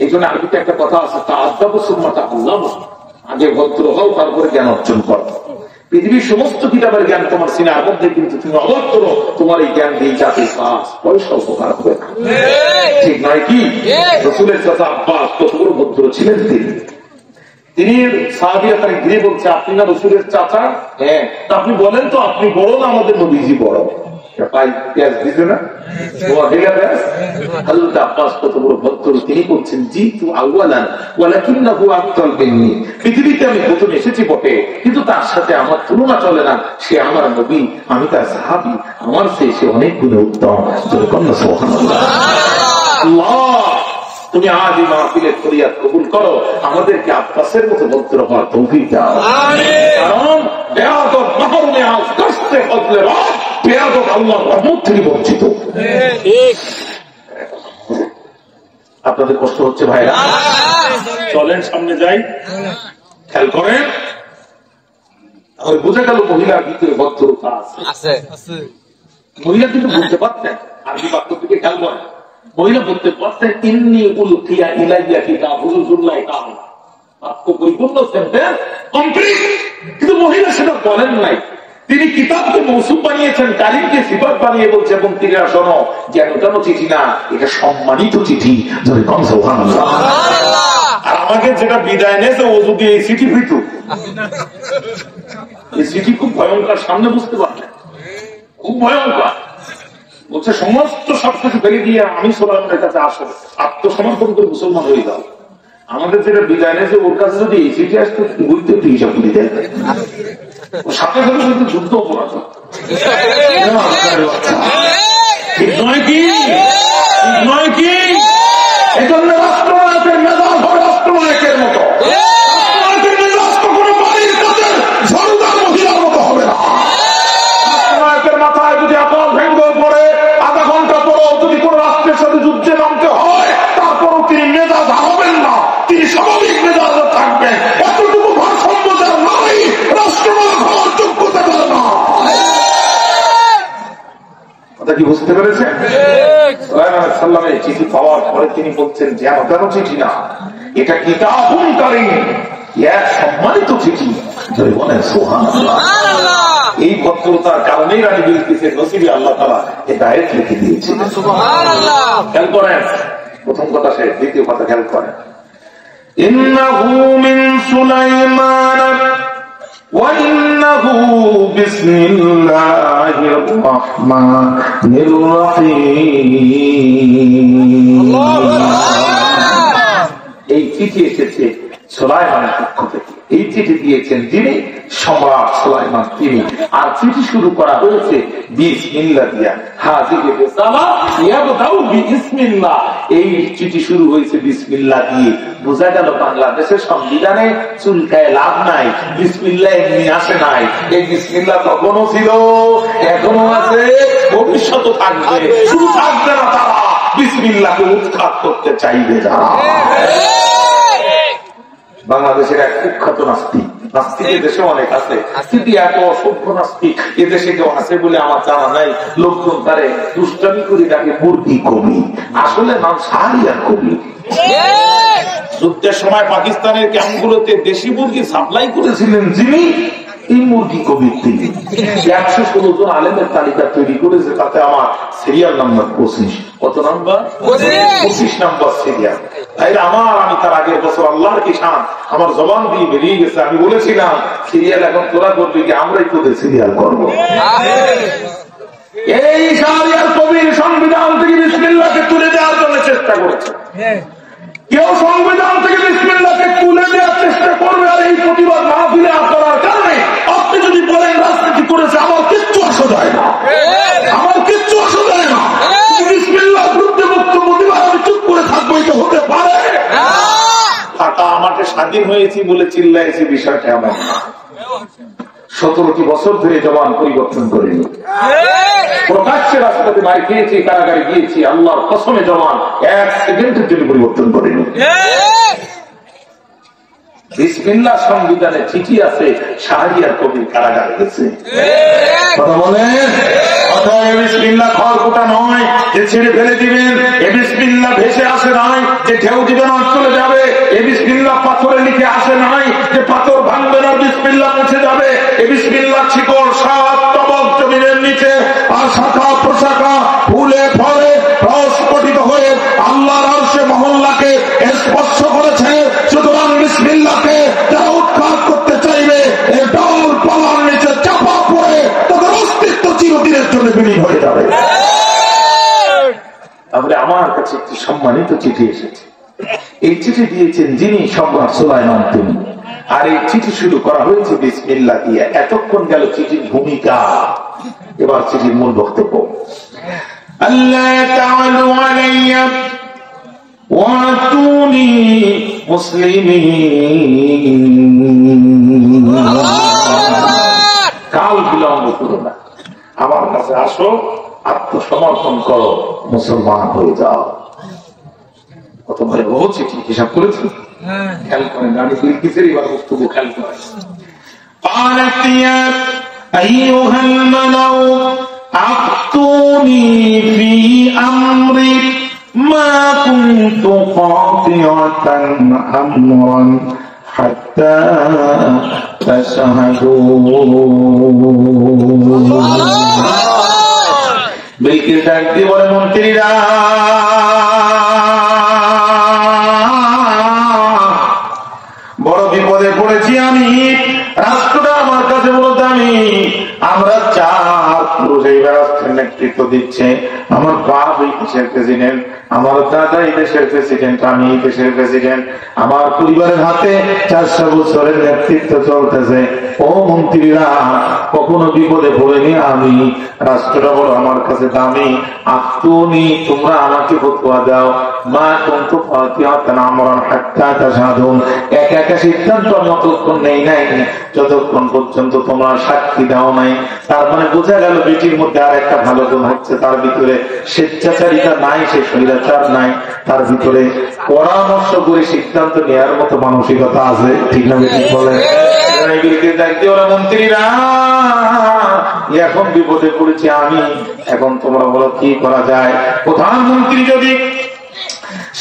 এই জন্য আরবিতে একটা কথা আছে, আগে ভদ্র হও তারপরে জ্ঞান অর্জন করো। পৃথিবীর সমস্ত কিতাবের জ্ঞান তোমার সিনার মধ্যে, কিন্তু তুমি অভদ্র, তোমার এই জ্ঞান দিয়ে জাতি পয়সা উপকার হবে না, ঠিক নয় কি? রাসূলের চাচা আব্বাস কত বড় ভদ্র ছিলেন তিনি সাহাবীরা তাকে ঘিরে বলছে, আপনি না রাসূলের চাচা? হ্যাঁ। তা আপনি বলেন তো, আপনি বড় না আমাদের নবীজি বড়? পৃথিবীতে আমি প্রথম এসেছি বটে, কিন্তু তার সাথে আমার তুলনা চলে না। সে আমার নবী, আমি তার সাহাবী, আমার সে অনেক গুণে উত্তম। তুমি আজ এই মাহফিলের ফরিয়াদ কবুল করো, আমাদেরকে আব্বাসের মতো ভদ্র হওয়ার তৌফিক দাও। কারণ বেয়াদব মাহরুমে আজ কষ্টে বদলে বেয়াদব আল্লাহর রহমত থেকে বঞ্চিত। আপনাদের কষ্ট হচ্ছে ভাইরা? চলেন সামনে যাই, খেয়াল করেন। তাহলে বোঝা গেল মহিলার ভিতরে ভদ্রতা আছে। মহিলা কিন্তু বলতে পারতেন, আরবি বাক্য থেকে খেয়াল করেন, মহিলা বলতে পারতেন ইন্নী উলকিয়া ইলাইয়া কিতাবুল্লাহ তাআলা, বাক্য পরিপূর্ণ সেন্টেন্স কমপ্লিট, কিন্তু মহিলা সেটা বলেন নাই। তিনি কিতাবকে মৌসুম বানিয়েছেন, কালিমকে সিফাত বানিয়ে বলছে, এবং তিনি শোনো, যেন তেন চিঠি না, এটা সম্মানিত চিঠি। যদি কম সুবহানাল্লাহ। আর আমাকে যেটা বিদায় নেছে, ও যদি এই চিঠি হইত, এই চিঠি খুব ভয়ঙ্কর, সামনে বুঝতে পারলেন, খুব ভয়ঙ্কর। বলছে সমস্ত সবকিছু ফেলে দিয়ে আমি সোলাইমানের কাছে আসো, আত্মসমর্পণ করে মুসলমান হয়ে যাও। আমাদের যেটা বিদায় নেছে, ওর কাছে যদি এই চিঠি আসতো, বলতে একটু হিসাব করে দেয়, সাথে সাথে কিন্তু যুদ্ধ অপরাধ। ঠিক নয় কি? ঠিক নয় কি? এই জন্য রাষ্ট্রনায়কের মেজাজ হয় রাষ্ট্রনায়কের মতো। রাষ্ট্রনায়কের মেজাজ কখনো বাড়ির কাছে ঝড়ুদার মহিলার মতো হবে না। রাষ্ট্রনায়কের মাথায় যদি আকাশ ভেঙ্গে পড়ে, আধা ঘন্টা পরেও যদি কোন রাষ্ট্রের সাথে যুদ্ধে নামতে হয়, তারপরও তিনি মেজাজ হারাবেন না, তিনি স্বাভাবিক মেজাজে থাকবেন। এতটুকু ভারসাম্য যার নাই, রাষ্ট্রনায়ক হওয়ার যোগ্যতা তার না। কথা কি বুঝতে পেরেছেন? সুলাইমান সাল্লামের চিঠি পাওয়ার পরে তিনি বলছেন, যেন তেন চিঠি না, এটা কিতাবুন কারীম, এক সম্মানিত চিঠি। বলেন সুবহানাল্লাহ। এই ভদ্রতার কারণেই রানী বিলকিসের নসিবে আল্লাহ তাআলা হেদায়েত লিখে দিয়েছিলেন। সুবহানাল্লাহ। খেয়াল করেন, প্রথম কথা শেষ, দ্বিতীয় কথা খেয়াল করেন। ইন্নাহু মিন সুলাইমান ওয়া ইন্নাহু বিসমিল্লাহির রাহমানির রাহিম। এই চিঠি এসেছে সুলাইমানের পক্ষ থেকে। এই চিঠি দিয়েছেন যিনি, সম্রাট সুলাইমান তিনি। আর চিঠি শুরু করা হয়েছে বিসমিল্লাহ দিয়া। হাযিহি রিসালা ইয়াবদাউ বিসমিল্লাহ। এই চিঠি শুরু হয়েছে বিসমিল্লাহ দিয়ে। বোঝা গেল বাংলাদেশের সংবিধানে চুলকায় লাভ নাই, বিসমিল্লাহ এমনি আসে নাই। এই বিসমিল্লাহ তখনও ছিল, এখনো আছে, ভবিষ্যতে থাকবে। শুধু থাকবে না তারা, বিসমিল্লাহকে উৎখাত করতে চাইবে যারা। বাংলাদেশের এক কুখ্যাত নাস্তিক, নাস্তিকের দেশে অনেক আছে, কিন্তু এত অসভ্য নাস্তিক এদেশে কেউ আছে বলে আমার জানা নাই। লোকজন তারে দুষ্টামি করে ডাকে মুরগি কবি, আসলে নাম শাহরিয়ার কবি। যুদ্ধের সময় পাকিস্তানের ক্যাম্পগুলোতে দেশি মুরগি সাপ্লাই করেছিলেন যিনি, এই মুরগি কবি তিনি। 116 জন আলেমের তালিকা তৈরি করেছে, তাতে আমার সিরিয়াল নাম্বার 25। কত নাম্বার? 25 number serial. আমি তার আগের বছর আল্লাহর কি শান, আমার জবান দিয়ে বেরিয়ে গেছে, আমি বলেছিলাম সিরিয়াল এখন তোরা করবি কি, আমরাই তোদের সিরিয়াল করবো। এই শাহরিয়ার কবির সংবিধান থেকে বিসমিল্লাহকে তুলে দেওয়ার জন্য চেষ্টা করেছে। কেউ সংবিধান থেকে বিসমিল্লাহকে তুলে দেওয়ার চেষ্টা করবে, আর এই প্রতিবাদ মাহফিলে করার কারণে আপনি যদি বলেন রাজনীতি করেছে, আমার কিচ্ছু আসা যায় না, আমার কিচ্ছু আসা যায় না। বিসমিল্লাহর বিরুদ্ধে বক্তব্য দিবা, আমি চুপ করে থাকবো, এটা হতে পারে? ফাঁকা মাঠে স্বাধীন হয়েছি বলে চিল্লাইছি, বিষয়টা এমন না। 17টি বছর ধরে জবান পরিবর্তন করেনি, প্রকাশ্যে রাস্তাতে মার খেয়েছি, কারাগারে গিয়েছি, আল্লাহর কসমে জবান 1 সেকেন্ডের জন্য পরিবর্তন করেনি। বিসমিল্লাহ সংবিধানে চিঠি আছে, শাহরিয়ার কবির কারাগারে গেছে। কথা বলেন, বিসমিল্লাহ খড়কুটা নয় যে ছেড়ে ফেলে দিবেন, এ বিসমিল্লাহ ভেসে আসে নাই যে ঢেউ দিবেন আর কাছে একটি সম্মানিত চিঠি এসেছে। এই চিঠি দিয়েছেন যিনি সম্রাট সুলাইমান তিনি। আর এই চিঠি শুরু করা হয়েছে বিসমিল্লাহ দিয়ে। এতক্ষণ গেল চিঠির ভূমিকা, এবার চিঠির মূল বক্তব্য। আল্লাহ তাআলা আলাইয়া ওয়াতুনি মুসলিমিন, কাল বিলম্ব করো না, আমার কাছে আসো, আত্মসমর্পণ করো, মুসলমান হয়ে যাও। কত ভয়াবহ চিঠি, হিসাব করেছি? খেয়াল করেন, আমি বিলকিসের এবার বক্তব্য খেয়াল করেন। قالت يا أيها الملأ أفتوني في أمري ما كنت قاطعة أمرا حتى تشهدون। বিলকিস ডাক দিয়ে বলে, মন্ত্রীরা, বড় বিপদে পড়েছি আমি, রাষ্ট্রটা আমার কাছে বড় দামি। আমরা চার পুরুষ এই রাষ্ট্রের নেতৃত্ব দিচ্ছে। আমার বাপ এই দেশের প্রেসিডেন্ট, আমার দাদা এই দেশের প্রেসিডেন্ট, আমি এই দেশের প্রেসিডেন্ট। আমার পরিবারের হাতে 400 বছরের নেতৃত্ব চলতেছে। ও মন্ত্রীরা, কখনো বিপদে পড়েনি আমি, রাষ্ট্রটা বড় আমার কাছে দামি। আপনি তোমরা আমাকে ফতোয়া দাও, মা কুনতু ফাতিহাতান আমরান হাত্তা তাশহাদুন। একা একা সিদ্ধান্ত আমি অতক্ষণ নেই নাই যতক্ষণ পর্যন্ত তোমরা সাক্ষী দাও নাই। তার মানে বোঝা গেল বেটির মধ্যে আর একটা ভালো গুণ হচ্ছে, তার ভিতরে স্বেচ্ছাচারিতা নাই, সে স্বৈরাচার নাই, তার ভিতরে পরামর্শ করে সিদ্ধান্ত নেওয়ার মতো মানসিকতা আছে। ঠিক না বেটি বলে? মন্ত্রীরা, এখন বিপদে পড়েছি আমি, এখন তোমরা বলো কি করা যায়। প্রধানমন্ত্রী যদি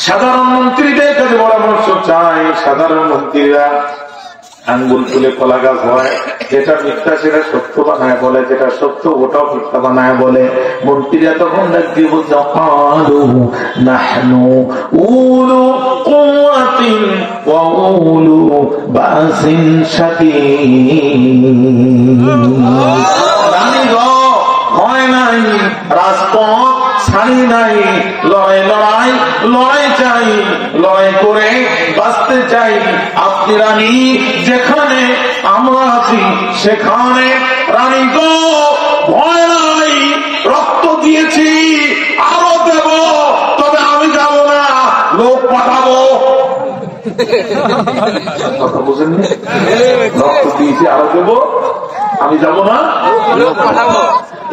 সাধারণ মন্ত্রীদের কাছে পরামর্শ চায়, সাধারণ মন্ত্রীরা আঙ্গুল তুলে কলা গাছ হয়, যেটা মিথ্যা সেটা সত্য বানায় বলে, যেটা সত্য ওটাও মিথ্যা বানায় বলে। মন্ত্রীরা তখন ডাক দিয়ে বলছে, নাহনু উলু কুওয়াতিন ওয়া উলু বাসিন শাদীদ। হয় নাই, রাজপথ ছাড়ি নাই, লড়াই চাই, লড়াই করে বাঁচতে চাই। আপনি রানী, যেখানে আমরা আছি সেখানে রানী গো, ভয় নাই, রক্ত দিয়েছি, আরো দেব, তবে আমি যাব না, লোক পাঠাবো। কথা বুঝেননি? রক্ত দিয়েছি, আরো দেব, আমি যাব না, লোক পাঠাবো।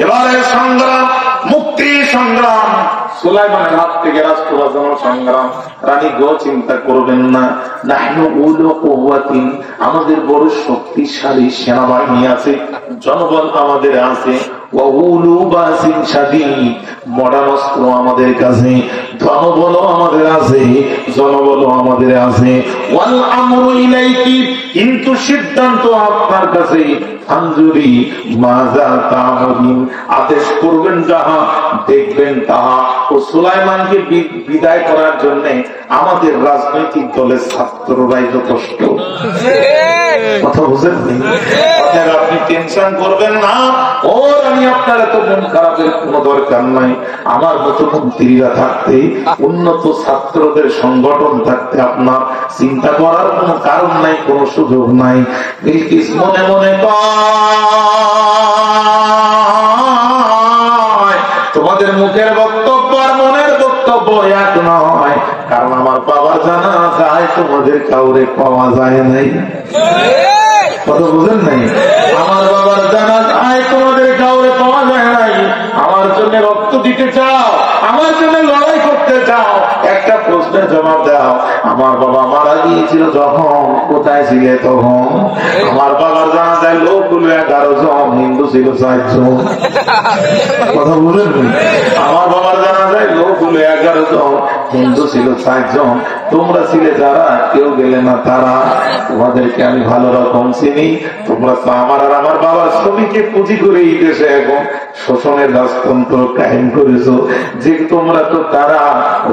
এবারে সংগ্রাম, মুক্তি সংগ্রাম, সুলাইমানের হাত থেকে রাষ্ট্র বাঁচানোর সংগ্রাম। রানী গো, চিন্তা করবেন না, নাহনু উলু কুওয়াতিন, আমাদের বড় শক্তিশালী সেনাবাহিনী আছে, জনবল আমাদের আছে। ওয়া উলু বাসিন শাদীদ, মডার্ন অস্ত্র আমাদের কাছে, ধনবলও আমাদের আছে, জনবলও আমাদের আছে। ওয়াল আমরু ইলাইকি, কিন্তু সিদ্ধান্ত আপনার কাছে। ফানজুরি মাযা তা'মালুন, আদেশ করবেন যাহা, দেখবেন তাহা। ও সুলাইমানকে বিদায় করার জন্য আমাদের রাজনৈতিক দলের ছাত্ররাই যথেষ্ট। কথা বুঝেন? আপনি টেনশন করবেন না, ও রানী, আপনার এত মন খারাপের কোন দরকার নাই। আমার মতো মন্ত্রীরা থাকতে, উন্নত ছাত্রদের সংগঠন থাকতে আপনার চিন্তা করার কোন কারণ নাই, কোন সুযোগ নাই। বিলকিস মনে মনে তোমাদের মুখের বক্তব্য আর মনের বক্তব্য এক নয়, কারণ আমার বাবার জানা যায় তোমাদের কাউরে পাওয়া যায় নাই। কথা বুঝেন নাই? আমার বাবার জানা যায় তোমাদের কাউরে পাওয়া যায় নাই। আমার জন্য রক্ত দিতে চাও, আমার জন্য লড়াই করতে চাও, একটা প্রশ্নের জবাব দাও। আমার বাবা মারা গিয়েছিল যখন, কোথায় ছিলে তখন? আমার বাবার জানা যায় লোকগুলো 11 জন, হিন্দু ছিল 4 জন। কথা বুঝেন? আমার বাবার জানা যায় লোকগুলো 11 জন, হিন্দু ছিল 4 জন। তোমরা ছিলে যারা, কেউ গেলে না তারা। তোমাদেরকে আমি ভালো রকম চিনি। তোমরা তো আমার আর আমার বাবার ছবিকে পুঁজি করে এই দেশে এখন শোষণের রাজতন্ত্র কায়েম করেছো। যে তোমরা তো তারা,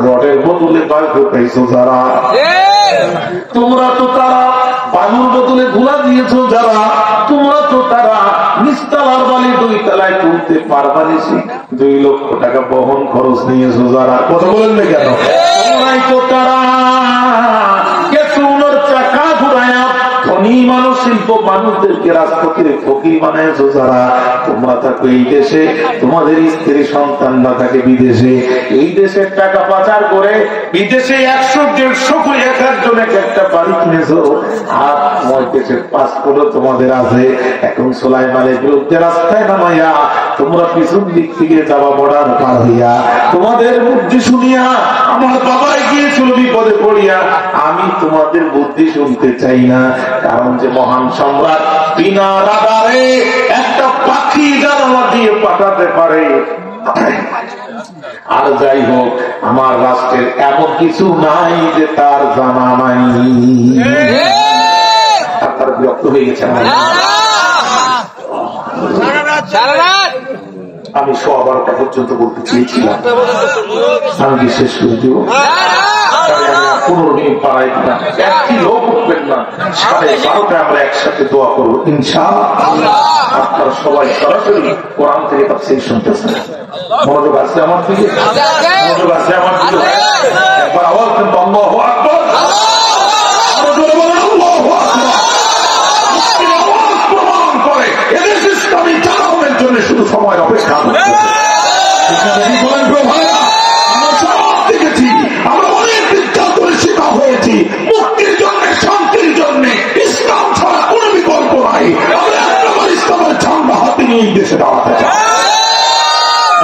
রডের বদলে বাঘ পাইছো যারা, তোমরা তো তারা বালুর বদলে ধুলা দিয়েছ যারা, তোমরা তো তারা নিস্তালার বালি 2 তলায় তুলতে পারবা নিছি, 2 লক্ষ টাকা বহন খরচ নিয়েছো যারা, কথা বলেন না কেন? তোমরাই তো তারা কেসুনোর চাকা ঘুরায়া ধনী মানুষ শিল্প মানুষদেরকে রাজপথের ফকির বানাইছো যারা। তোমরা থাকো এই দেশে, তোমাদের স্ত্রী সন্তানরা থাকে বিদেশে, এই দেশের টাকা পাচার করে বিদেশে 100-150 করে একজন একটা বাড়ি কিনেছো, আর তোমার দেশের পাসপোর্টও তোমাদের আছে। এখন সুলাইমানের বিরুদ্ধে রাস্তায় নামাইয়া তোমরা পিছন দিক থেকে যাওয়া বর্ডার পার হইয়া তোমাদের বুদ্ধি শুনিয়া, আমার বাবাই গিয়েছিল বিপদে পড়িয়া, আমি তোমাদের বুদ্ধি শুনতে চাই না। কারণ যে মহান সম্রাট বিনা রাডারে একটা পাখি জানালা দিয়ে পাঠাতে পারে। আর যাই হোক, আমার রাষ্ট্রের এমন কিছু নাই যে তার জানা নাই। আপনারা বিরক্ত হয়ে গেছেন? আমি 12:15 পর্যন্ত বলতে চেয়েছিলাম, আমি কি শেষ করে দিব? 15 মিনিট পাড়াই দিলাম, একটি লোক উঠবেন না। 12:30 আমরা একসাথে দোয়া করবো ইনশাআল্লাহ। আপনারা সবাই সরাসরি কোরআন থেকে তাফসীর শুনতেছেন। মনোযোগ আছে আমার দিকে? মনোযোগ আছে আমার দিকে? একবার আওয়াজ দেন, আল্লাহু আকবার। জোরে বলেন আল্লাহু আকবার। আওয়াজ প্রমাণ করে এদেশ ইসলামী জানানোর জন্য শুধু সময় অপেক্ষা করতেছে। বলেন প্রভায়া, আমরা সব দেখেছি, আমরা অনেক বিদ্যার করে শিক্ষা হয়েছি, মুক্তির জন্য, শান্তির জন্য ইসলাম ছাড়া কোন বিকল্প নাই। আমরা একবার ইসলামের ঝান্ডা হাতে নিয়ে এই দেশে দাঁড়াতে চাই।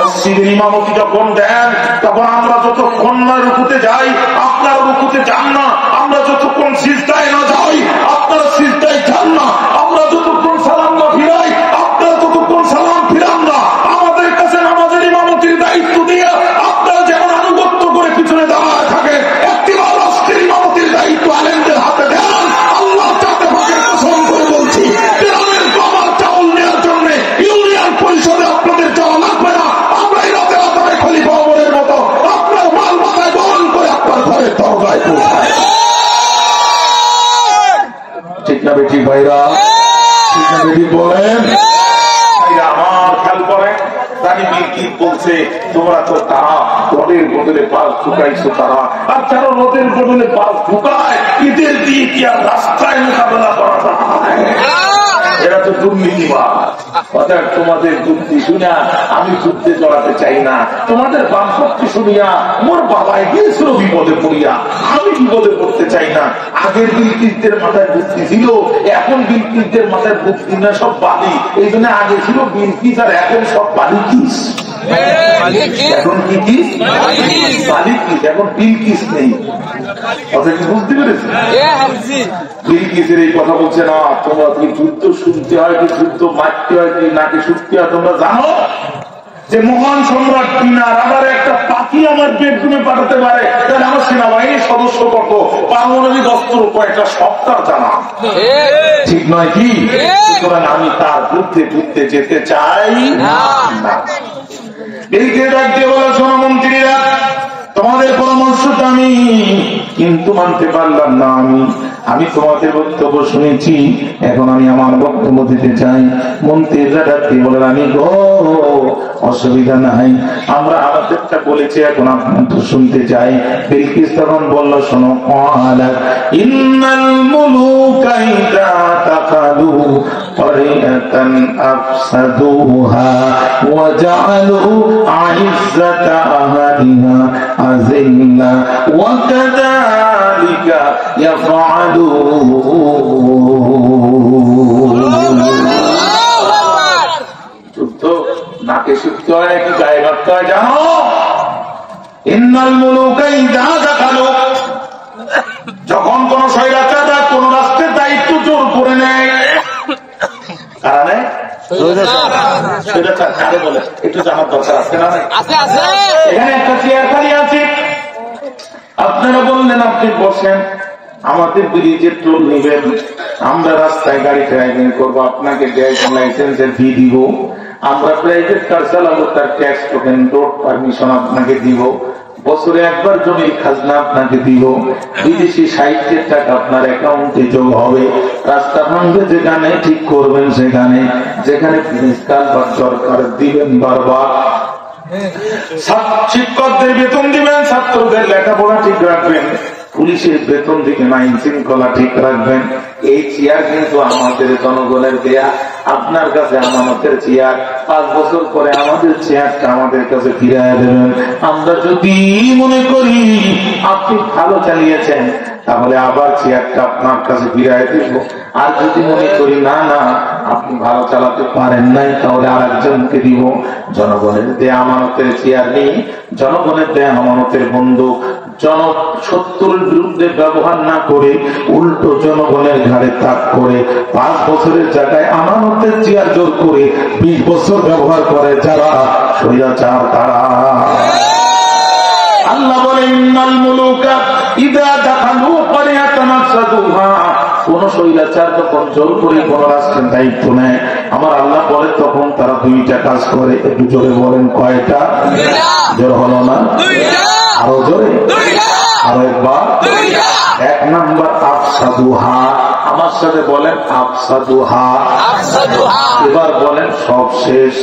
মসজিদের ইমামতি যখন দেন, তখন আমরা যতক্ষণ না রুকুতে যাই, আপনারা রুকুতে যান না। আমরা যতক্ষণ সিজদায় না যাই, আপনারা সিজদায় যান না। আমরা যতক্ষণ সালাম না ফিরাই, আপনারা ততক্ষণ সালাম ফিরান না। আমাদের কাছে নামাজের ইমামতির দায়িত্ব দিয়ে আপনারা যেমন আনুগত্য করে পিছনে দাঁড়ায় থাকেন, একটিবার রাষ্ট্রের ইমামতির দায়িত্ব আলেমদের হাতে দেন। আল্লাহ চাতে ভাগের কসম করে বলছি, গ্রামের বাবার চাউল নেওয়ার জন্য ইউনিয়ন পরিষদে আপনাদের যাওয়া লাগবে না। আমরা এই রাতে রাতে খলিফা ওমরের মতো আপনার মাল মাথায় বহন করে আপনার ঘরের দরজায় পৌঁছায়। ঠিক না বেটি ভাইরা? ঠিক না বেটি? বলেন আমার খেয়াল করেন। বলছে তোমরা তো তারা রোদের বদলে পাশ ঢুকাইছো তারা, আর যারা রোদের বদলে পাশ ঢুকায় ঈদের দিয়ে কি আর রাস্তায় মোকাবেলা করা যায়? এরা তো দুর্নীতিবাদ। অর্থাৎ তোমাদের যুক্তি শুনিয়া আমি যুদ্ধে জড়াতে চাই না, তোমাদের বামপক্ষে শুনিয়া মোর বাবাই গিয়েছিল বিপদে পড়িয়া, আমি বিপদে পড়তে চাই না। আগের বিলকিসদের মাথায় বুদ্ধি ছিল, এখন বিলকিসদের মাথায় বুদ্ধি না, সব বালি। এই জন্য আগে ছিল বিলকিস আর এখন সব বালিকিস। এখন কি কিস? বালিকিস। এখন বিলকিস নেই। কথা কি বুঝতে পেরেছি? বিলকিসের এই কথা বলছে না, তোমরা কি যুদ্ধ শুনতে হয়, কি যুদ্ধ মারতে হয়, কি নাকি শুনতে হয় তোমরা জানো? যে মহান সম্রাট বিনা রাডারে একটা পাখি আমার বেডরুমে পাঠাতে পারে, তাহলে আমার সেনাবাহিনীর সদস্য কত, পারমাণবিক অস্ত্র কয়েকটা সপ্তাহ জানা ঠিক নয় কি? সুতরাং আমি তার যুদ্ধে যুদ্ধে যেতে চাই না। এইকে ডাক দিয়ে বলে, শোনো মন্ত্রীরা, তোমাদের পরামর্শটা আমি কিন্তু মানতে পারলাম না। আমি তোমাদের বক্তব্য শুনেছি, এখন আমি আমার বক্তব্য দিতে চাই। মন্ত্রীরা ডাক দিয়ে বলে, আমি গো অসুবিধা নাই, আমরা আমাদেরটা বলেছি, এখন আপনার তো শুনতে চাই। বিলকিস তখন বললো, শোনো, ইন্নাল মুলুকা ইযা তাকালু ক্বরিয়াতান আফসাদুহা ওয়া জাআলু আইজ্জাতা আহলিহা আযিল্লা ওয়া কাযালিকা ইয়াফআলুন। নাকে শিখতে হয় নাকি গায়ে মারতে হয় জানো? ইন্নাল মুলুকা ইযা দাখালু, যখন কোন স্বৈরাচাররা কোন রাষ্ট্রের দায়িত্ব জোর করে নেয়, কারা নেয়? স্বৈরাচার কারে বলে একটু জানার দরকার আছে না? এখানে একটা চেয়ার খালি আছে, আপনারা বললেন আপনি বসেন, আমাদের ব্রিজের টোল নেবেন, আমরা রাস্তায় গাড়ি ড্রাইভিং করবো, আপনাকে ড্রাইভিং লাইসেন্সের ফি দিব, আমরা প্রাইভেট কার চালাবো, তার ট্যাক্স টোকেন রোড পারমিশন আপনাকে দিব, বছরে একবার জমির খাজনা আপনাকে দিব, বিদেশি 60 টাকা আপনার অ্যাকাউন্টে যোগ হবে, রাস্তা ভাঙবে যেখানে ঠিক করবেন সেখানে, যেখানে দরকার দিবেন বারবার। শিক্ষকদের বেতন দিবেন, ছাত্রদের লেখাপড়া ঠিক রাখবেন, পুলিশের বেতন দিবেন, আইন শৃঙ্খলা ঠিক রাখবেন। এই চেয়ার কিন্তু আমাদের জনগণের দেয়া, আপনার কাছে আমানতের চেয়ার। 5 বছর পরে আমাদের চেয়ারটা আমাদের কাছে ফিরিয়ে দেবেন। আমরা যদি মনে করি আপনি ভালো চালিয়েছেন, তাহলে আবার চেয়ারটা আপনার কাছে ফিরিয়ে দেব। আর যদি মনে করি না না আপনি ভালো চালাতে পারেন নাই, তাহলে আর একজনকে দিব। জনগণের দেয়া আমানতের চেয়ার নেই, জনগণের দেয়া আমানতের বন্দুক শত্রুর বিরুদ্ধে ব্যবহার না করে উল্টো জনগণের ঘাড়ে তাক করে 5 বছরের জায়গায় আমানতের চেয়ার জোর করে 20 বছর ব্যবহার করে যারা স্বৈরাচার, তারা। আল্লাহ বলেন ইন্নাল মুলুকা ইযা দাখালু ক্বরিয়াতান আফসাদুহা। কোন স্বৈরাচার যখন জোর করে কোন রাষ্ট্রের দায়িত্ব নেয়, আমার আল্লাহ বলে তখন তারা 2টা কাজ করে। একটু জোরে বলেন কয়টা? জোর হলো না? আরো জোরে, আরো একবার। 1 নাম্বার আফসাদুহা। আমার সাথে বলেন আফসাদুহা। এবার বলেন সব শেষ।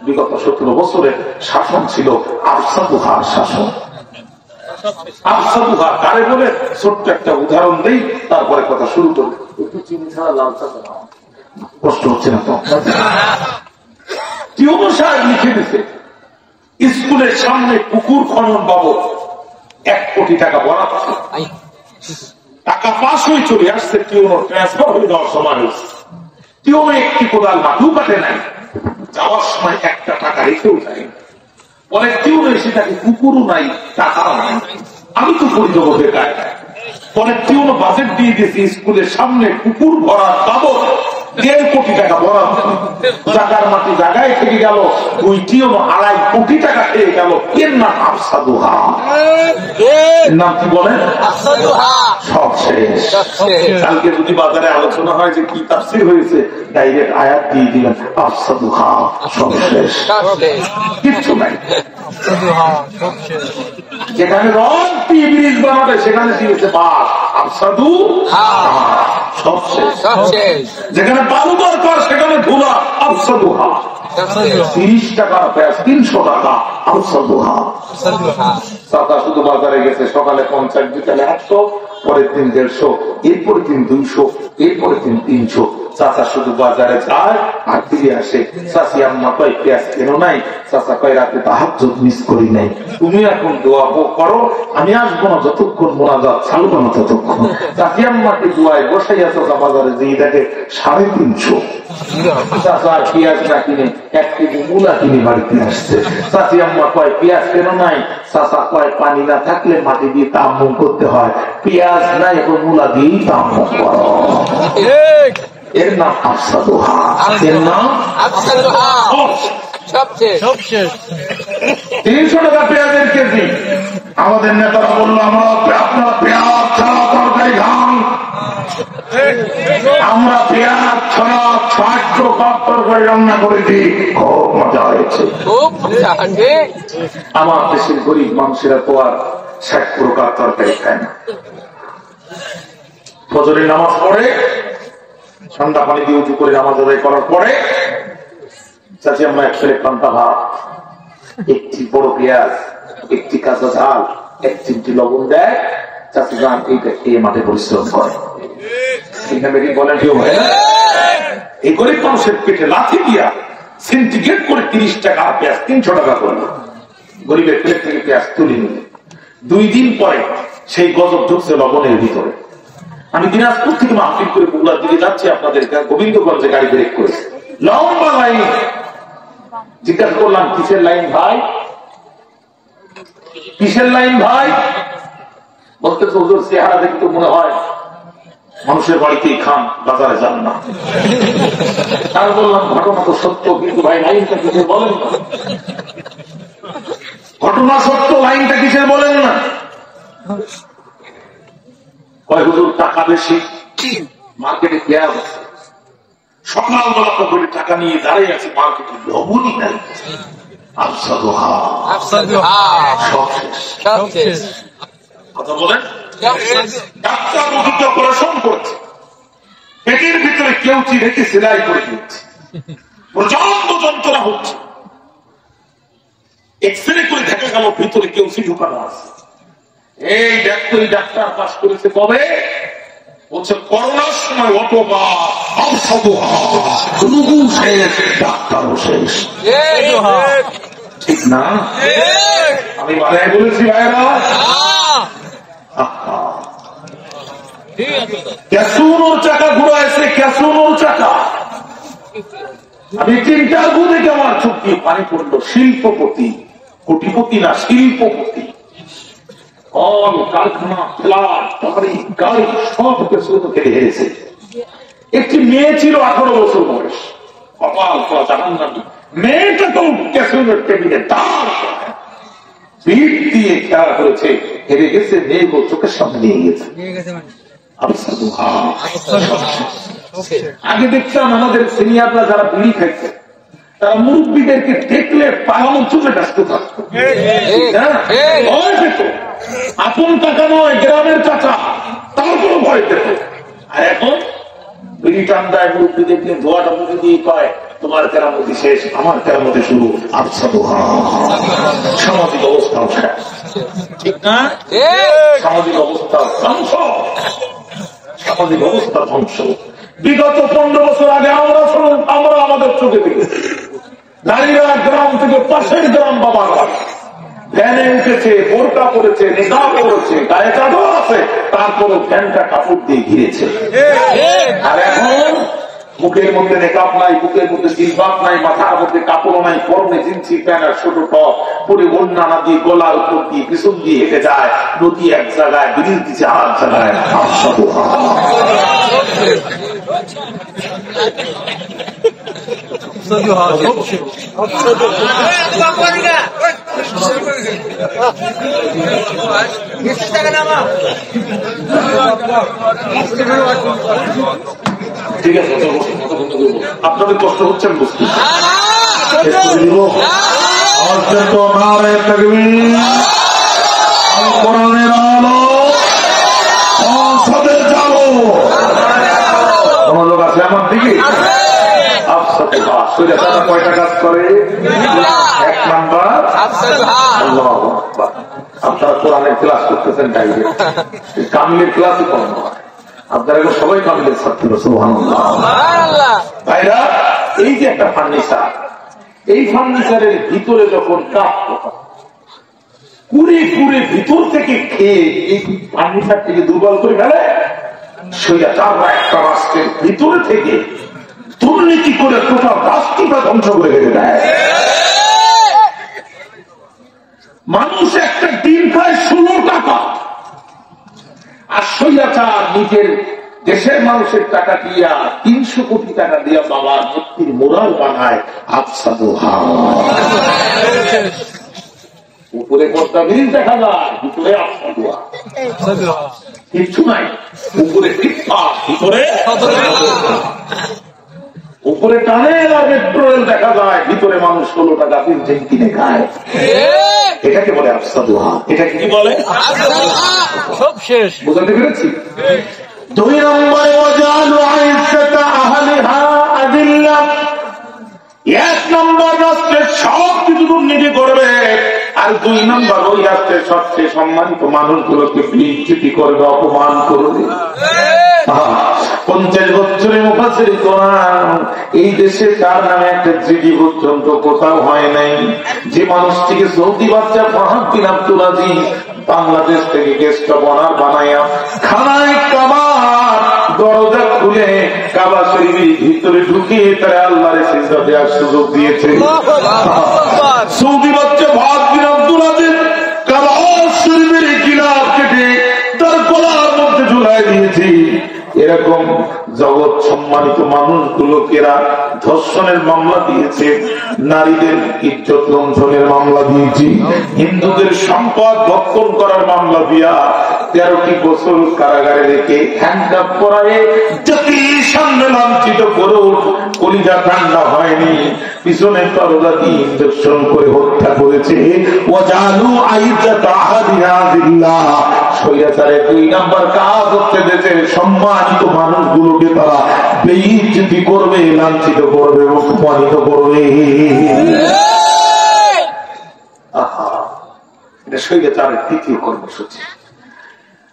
বিগত 17 বছরের শাসন ছিল আফসাদুহার শাসন। আফসাদুহা কারে বলে ছোট্ট একটা উদাহরণ দেই, তারপরে কথা শুরু করি। চিনি ছাড়া লাল চা কষ্ট হচ্ছে না তো? টিউনো সাহেব লিখে দিতে স্কুলের সামনে পুকুর খনন বাবদ 1 কোটি টাকা বরাদ্দ। টাকা পাস হয়ে চলে আসছে, টিউনো ট্রান্সফার হয়ে যাওয়ার সময় হয়েছে। টিউনো একটি কোদাল মাটিও কাটে নাই, যাওয়ার সময় 1টা টাকা রেখেও যায়। বলে টিউনো এসে থাকে পুকুরও নাই, টাকাও নাই, আমি তো করি দেবো বেকার। পরে টিউনো বাজেট দিয়ে দিয়েছে স্কুলের সামনে পুকুর ভরার বাবদ 1.5 কোটি টাকা বরাদ্দ। জায়গার মাটি জায়গায় থেকে গেল, 2 টিউনো 2.5 কোটি টাকা খেয়ে গেল। এর নাম আফসাদুহা। নাম কি বলেন? সব শেষ। কালকে যদি বাজারে আলোচনা হয় যে কি তাফসীর হয়েছে, ডাইরেক্ট আয়াত দিয়ে দিলেন আফসাদুহা, সব শেষ, কিচ্ছু নাই। যেখানে রং ব্রিজ বানাবে সেখানে দিয়েছে বাস, আফসাদুহা, সব শেষ। যেখানে বালু দরকার সেখানে ধুলা, আফসাদুহা। 30 টাকার পেঁয়াজ 300 টাকা, আফসাদুহা। চাচা শুধু বাজারে গেছে, সকালে 50, বিকালে 100, পরের দিন 150, এরপরের দিন 200, এরপরের দিন 300। চাচা শুধু বাজারে যায় আর ফিরে আসে। চাচি আম্মা কয় পেঁয়াজ কেন নাই? চাচা কয় রাতে তাহাজ্জুদ মিস করি নাই, তুমি এখন দোয়া করো, আমি আসবো না যতক্ষণ মোনাজাত ছাড়বো না ততক্ষণ। চাচি আম্মাকে দোয়ায় বসাইয়া চাচা বাজারে যেয়ে দেখে 350। চাচা আর পেঁয়াজ না কিনে 1 কেজি মূলা কিনে বাড়িতে আসছে। চাচি আম্মা কয় পেঁয়াজ কেন নাই? চাচা কয় পানি না থাকলে মাটি দিয়ে তাম্মুম করতে হয়, পেঁয়াজ নাই এখন মূলা দিয়েই তাম্মুম করো। এর নাম আফসাদুহা। এর নাম আফসাদুহা, সব শেষ। 300 টাকা পেঁয়াজের কেজি। আমাদের নেতারা বললো আপনারা পেঁয়াজ ছাড়া তরকারি খান, আমরা পেঁয়াজ ছাড়া 600 কাপ তরকারি রান্না করেছি, খুব মজা হয়েছে। আমার দেশের গরিব মানুষেরা তো আর 60 প্রকার তরকারি খায় না। ফজরের নামাজ পড়ে ঠান্ডা পানি দিয়ে উঁচু করে নামাজ আদায় করার পরে চাচি আম্মা 1 প্লেট পান্তা ভাত, 1টি বড় পেঁয়াজ, 1টি কাঁচা ঝাল, 1 চিমটি লবণ দেয়। চাচি যান এইটা খেয়ে মাঠে পরিশ্রম করে। বলেন কেউ ভাই, এই গরিব মানুষের পেটে লাথি দিয়া সিন্ডিকেট করে 30 টাকা পেঁয়াজ 300 টাকা করলো। গরিবের প্লেট থেকে পেঁয়াজ তুলে নিল। 2 দিন পরে সেই গজব ঢুকছে লবণের ভিতরে। আমি দিনাজপুর থেকে মাহফিল করে বগুড়ার দিকে যাচ্ছি, আপনাদের গোবিন্দগঞ্জে গাড়ি ব্রেক করেছে, লম্বা লাইন। জিজ্ঞাসা করলাম কিসের লাইন ভাই? কিসের লাইন ভাই? বলতেছে হুজুর চেহারা দেখে তো মনে হয় মানুষের বাড়িতেই খান, বাজারে যান না। আমি বললাম ঘটনা তো সত্য, কিন্তু ভাই লাইনটা কিসের বলেন না। ঘটনা সত্য, লাইনটা কিসের বলেন না। কয় হুজুর টাকা বেশি, মার্কেটে পেঁয়াজ আছে। সকালবেলা পকেটে টাকা নিয়ে দাঁড়িয়ে আছে, মার্কেটে লবণই নাই। আফসাদুহা, কথা বলেন। ডাক্তার রোগীকে অপারেশন করছে, পেটের ভিতরে কেউচি রেখে সেলাই করে দিচ্ছে, প্রচন্ড যন্ত্রণা হচ্ছে, এক্সরে করে দেখা গেল ভিতরে কেউচি ঢুকানো আছে। এই ডাক্তার পাস করেছে কবে? বলছে করোনার সময়। অটোবা রোগী শেষ, ডাক্তারও শেষ, ঠিক না? আমি বানায় বলেছি ভাইরা, ক্যাসুনোর চাকা ঘুরাইছে, ক্যাসুনোর চাকা। আমি ইন্টারভিউ দেখে আমার চুক্তি পানি পড়লো। শিল্পপতি, কোটিপতি না, শিল্পপতি, কল কারখানা, ফ্ল্যাট, বাড়ি, গাড়ি সব ক্যাসুনোকে হেরেছে। একটি মেয়ে ছিল 18 বছর বয়স, কপাল করা জাহান্নামী। মেয়েটাকেও ক্যাসুনোর টেবিলে দাঁড় পিঠ দিয়ে খেলা করেছে, হেরে গেছে। মেয়েকে চোখের সামনে নিয়ে গেছে। আগে দেখতাম আমাদের সিনিয়ররা যারা বিড়ি খাইছে, তারা মুরব্বীদেরকে দেখলে পালানো চুলে ব্যস্ত থাকতো। আপন টাকা নয়, গ্রামের চাচা, তারপরও ভয় পেত। আর এখন বিড়ি টান্দায় মুরব্বী দেখলে ধোয়াটা মুখে দিয়ে কয়, তোমার কেরামতি শেষ, আমার কেরামতি শুরু। সামাজিক অবস্থাও শেষ, ঠিক না? সামাজিক অবস্থা ধ্বংস, সামাজিক অবস্থা ধ্বংস। বিগত 15 বছর আগে আমরা আমাদের চোখে দেখেছি, নারীরা গ্রাম থেকে পাশের গ্রাম বাবা ভ্যানে উঠেছে, বোরকা পরেছে, নিকাব করেছে, গায়ে চাদর আছে, তারপরে ভ্যানটা কাপড় দিয়ে ঘিরেছে। আর এখন মুখের মধ্যে নেকাব নাই, বুকের মধ্যে জিলবাব নাই, মাথার মধ্যে কাপড় নাই, পরনে জিন্সি প্যান্ট আর ছোট টপ পরে ওড়না না দিয়ে গলার উপর দিয়ে পিছন দিয়ে হেঁটে যায়। নদী এক জায়গায়, ব্রিজ দিচ্ছে আর এক জায়গায়। ঠিক আছে, আপনাদের কষ্ট হচ্ছে আমি বুঝতে। লোক আছে আমার দিকে। কয়টা কাজ করে? 1 নাম্বার, আপনারা কোরআনের ক্লাস করতেছেন, কামিলের ক্লাসই করেন। আপনারা সবাই কামিলের ছাত্র। সুবহানাল্লাহ। ভাইরা, এই যে একটা ফার্নিচার, এই ফার্নিচারের ভিতরে যখন কাঠ কুড়ে কুড়ে ভিতর থেকে খেয়ে এই ফার্নিচারটিকে দুর্বল করে ফেলে, স্বৈরাচাররা একটা রাষ্ট্রের ভিতরে থেকে দুর্নীতি করে টোটাল রাষ্ট্রটা ধ্বংস করে রেখে দেয়। মানুষ একটা ডিম খায় 16 টাকা, আর স্বৈরাচার নিজের দেশের মানুষের টাকা দিয়া 300 কোটি টাকা দিয়া বাবার মূর্তির মোরাল বানায়। আফসাদুহা, উপরে পর্দা বিল দেখা যায়, ভিতরে আফসাদুহা কিচ্ছু নাই। উপরে ভিতরে উপরে টানেল আর মেট্রোরেল দেখা যায়, ভিতরে মানুষ 16 টাকা পেনশন কিনে খায়। এটাকে বলে আফসাদুহা। এটাকে কি বলে? সব শেষ। বুঝতে পেরেছি? 2 নম্বরে ওয়াজালু আইসাতা আহলিহা আদিল্লা। 1 নম্বর রাষ্ট্রের সব কিছু দুর্নীতি করবে, আর 2 নম্বর ওই রাষ্ট্রের সবচেয়ে সম্মানিত মানুষগুলোকে বিচ্যুতি করবে, অপমান করবে। 50 বছরে মুফাসসির কোরআন এই দেশে তার নামে একটা জিডি পর্যন্ত কোথাও হয় নাই। যে মানুষটিকে সৌদি বাচ্চা ফাহাদ বিন আব্দুল আজিজ বাংলাদেশ থেকে গেস্ট অনার বানাইয়া খানায় কাবার দরজা খুলে কাবা শরীফের ভিতরে ঢুকিয়ে তারা আল্লাহর সিজদা দেওয়ার সুযোগ দিয়েছে। সৌদি বাচ্চা ফাহাদ বিন আব্দুল আজিজ কাবা শরীফের গিলাফ কেটে তার গলার মধ্যে ঝুলাই দিয়েছে। এরকম জগৎ সম্মানিত মানুষগুলোকেরা ধর্ষণের মামলা দিয়েছে, নারীদের ইজ্জত লঙ্ঘনের মামলা দিয়েছি, হিন্দুদের সম্পদ ভক্ষণ করার মামলা দিয়া 13টি বছর কারাগারে রেখে হ্যান্ডকাপ পরায়ে জাতির সামনে লাঞ্ছিত করেও কলিজা ঠান্ডা হয়নি, পিছনে তরোদা দিয়ে ইঞ্জেকশন করে হত্যা করেছে। ওয়াজালু আইজ্জাত আহাদিনা বিল্লাহ, স্বৈরাচারের 2 নাম্বার কাজ হচ্ছে দেশের সম্মানিত মানুষগুলোকে তারা বেইজ্জতি করবে, লাঞ্ছিত করবে, অপমানিত করবে। এটা স্বৈরাচারের 3য় কর্মসূচি।